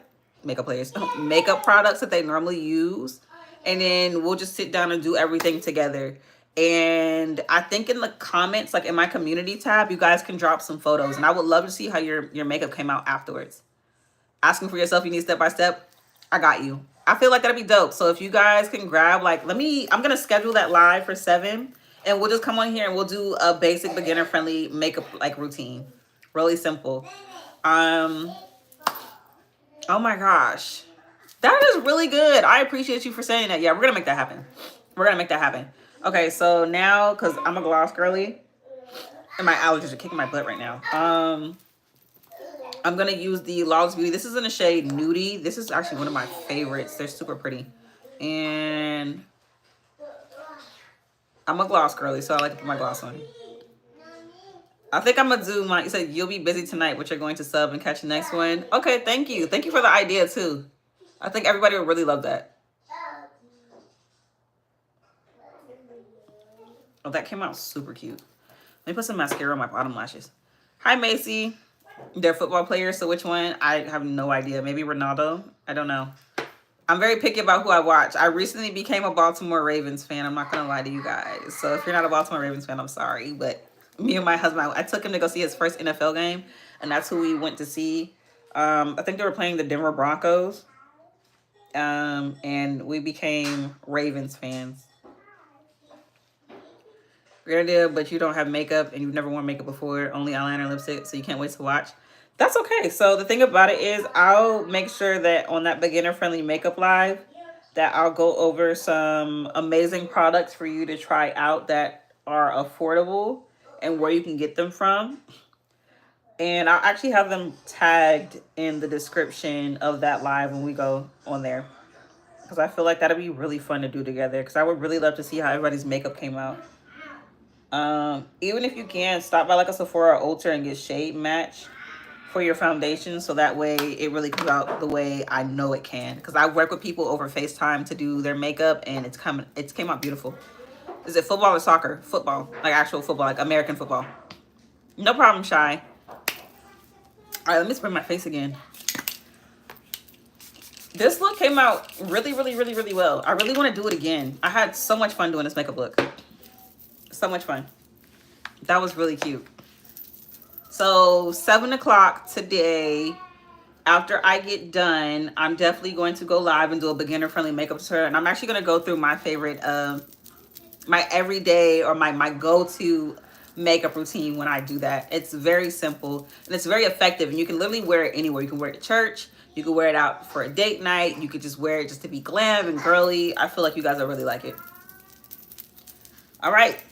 makeup players, makeup products that they normally use. And then we'll just sit down and do everything together. And I think in the comments, like in my community tab, you guys can drop some photos. And I would love to see how your makeup came out afterwards. Asking for yourself, you need step by step. I got you. I feel like that'd be dope. So if you guys can grab, like, I'm going to schedule that live for 7. And we'll just come on here and we'll do a basic beginner friendly makeup like routine. Really simple. Oh my gosh. That is really good. I appreciate you for saying that. Yeah, we're going to make that happen. We're going to make that happen. Okay, so now, because I'm a gloss girly, and my allergies are kicking my butt right now. I'm going to use the Lawless Beauty. This is in the shade Nudie. This is actually one of my favorites. They're super pretty. And I'm a gloss girly, so I like to put my gloss on. I think I'm going to do my... You said you'll be busy tonight, but you're going to sub and catch the next one. Okay, thank you. Thank you for the idea, too. I think everybody would really love that. Oh, that came out super cute. Let me put some mascara on my bottom lashes. Hi, Macy. They're football players, so which one? I have no idea. Maybe Ronaldo? I don't know. I'm very picky about who I watch. I recently became a Baltimore Ravens fan. I'm not going to lie to you guys. So if you're not a Baltimore Ravens fan, I'm sorry. But me and my husband, I took him to go see his first NFL game. And that's who we went to see. I think they were playing the Denver Broncos. And we became Ravens fans. Great idea, but you don't have makeup and you've never worn makeup before, only eyeliner and lipstick, so you can't wait to watch. That's okay. So the thing about it is I'll make sure that on that beginner friendly makeup live, that I'll go over some amazing products for you to try out that are affordable and where you can get them from. And I'll actually have them tagged in the description of that live when we go on there. Because I feel like that'll be really fun to do together. Because I would really love to see how everybody's makeup came out. Even if you can, stop by like a Sephora or Ulta and get shade match for your foundation, so that way it really comes out the way I know it can. Because I work with people over FaceTime to do their makeup, and it's came out beautiful. Is it football or soccer? Football, like actual football, like American football. No problem, Shy. All right, let me spray my face again. This look came out really, really, really, really well. I really want to do it again. I had so much fun doing this makeup look. So much fun. That was really cute. So 7 o'clock today, after I get done, I'm definitely going to go live and do a beginner friendly makeup tutorial. And I'm actually going to go through my favorite, my everyday or my go-to makeup routine when I do that. It's very simple and it's very effective, and you can literally wear it anywhere. You can wear it to church, you can wear it out for a date night, you could just wear it just to be glam and girly. I feel like you guys will really like it. All right,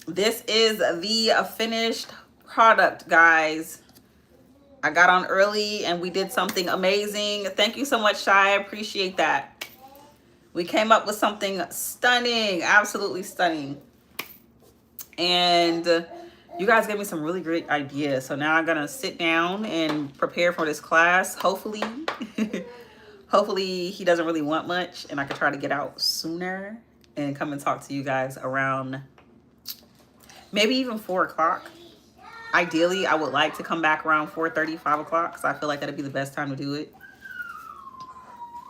this is the finished product, guys. I got on early and we did something amazing. Thank you so much, Shy. I appreciate that. We came up with something stunning, absolutely stunning. And you guys gave me some really great ideas. So now I'm gonna sit down and prepare for this class. Hopefully, hopefully he doesn't really want much and I can try to get out sooner and come and talk to you guys around maybe even 4 o'clock. Ideally, I would like to come back around 4:30, 5 o'clock, because I feel like that'd be the best time to do it.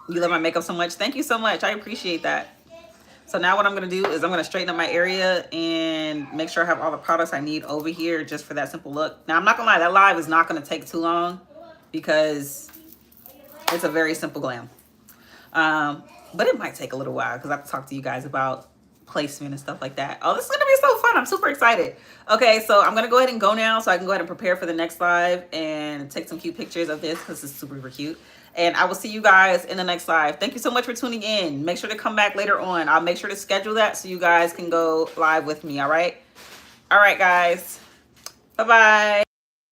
You love my makeup so much. Thank you so much. I appreciate that. So now what I'm going to do is I'm going to straighten up my area and make sure I have all the products I need over here just for that simple look. Now, I'm not going to lie. That live is not going to take too long because it's a very simple glam. But it might take a little while because I have to talk to you guys about placement and stuff like that. Oh, this is going to be so fun. I'm super excited. Okay, so I'm going to go ahead and go now so I can go ahead and prepare for the next live and take some cute pictures of this because it's super, super cute. And I will see you guys in the next live. Thank you so much for tuning in. Make sure to come back later on. I'll make sure to schedule that so you guys can go live with me, all right? All right, guys. Bye-bye.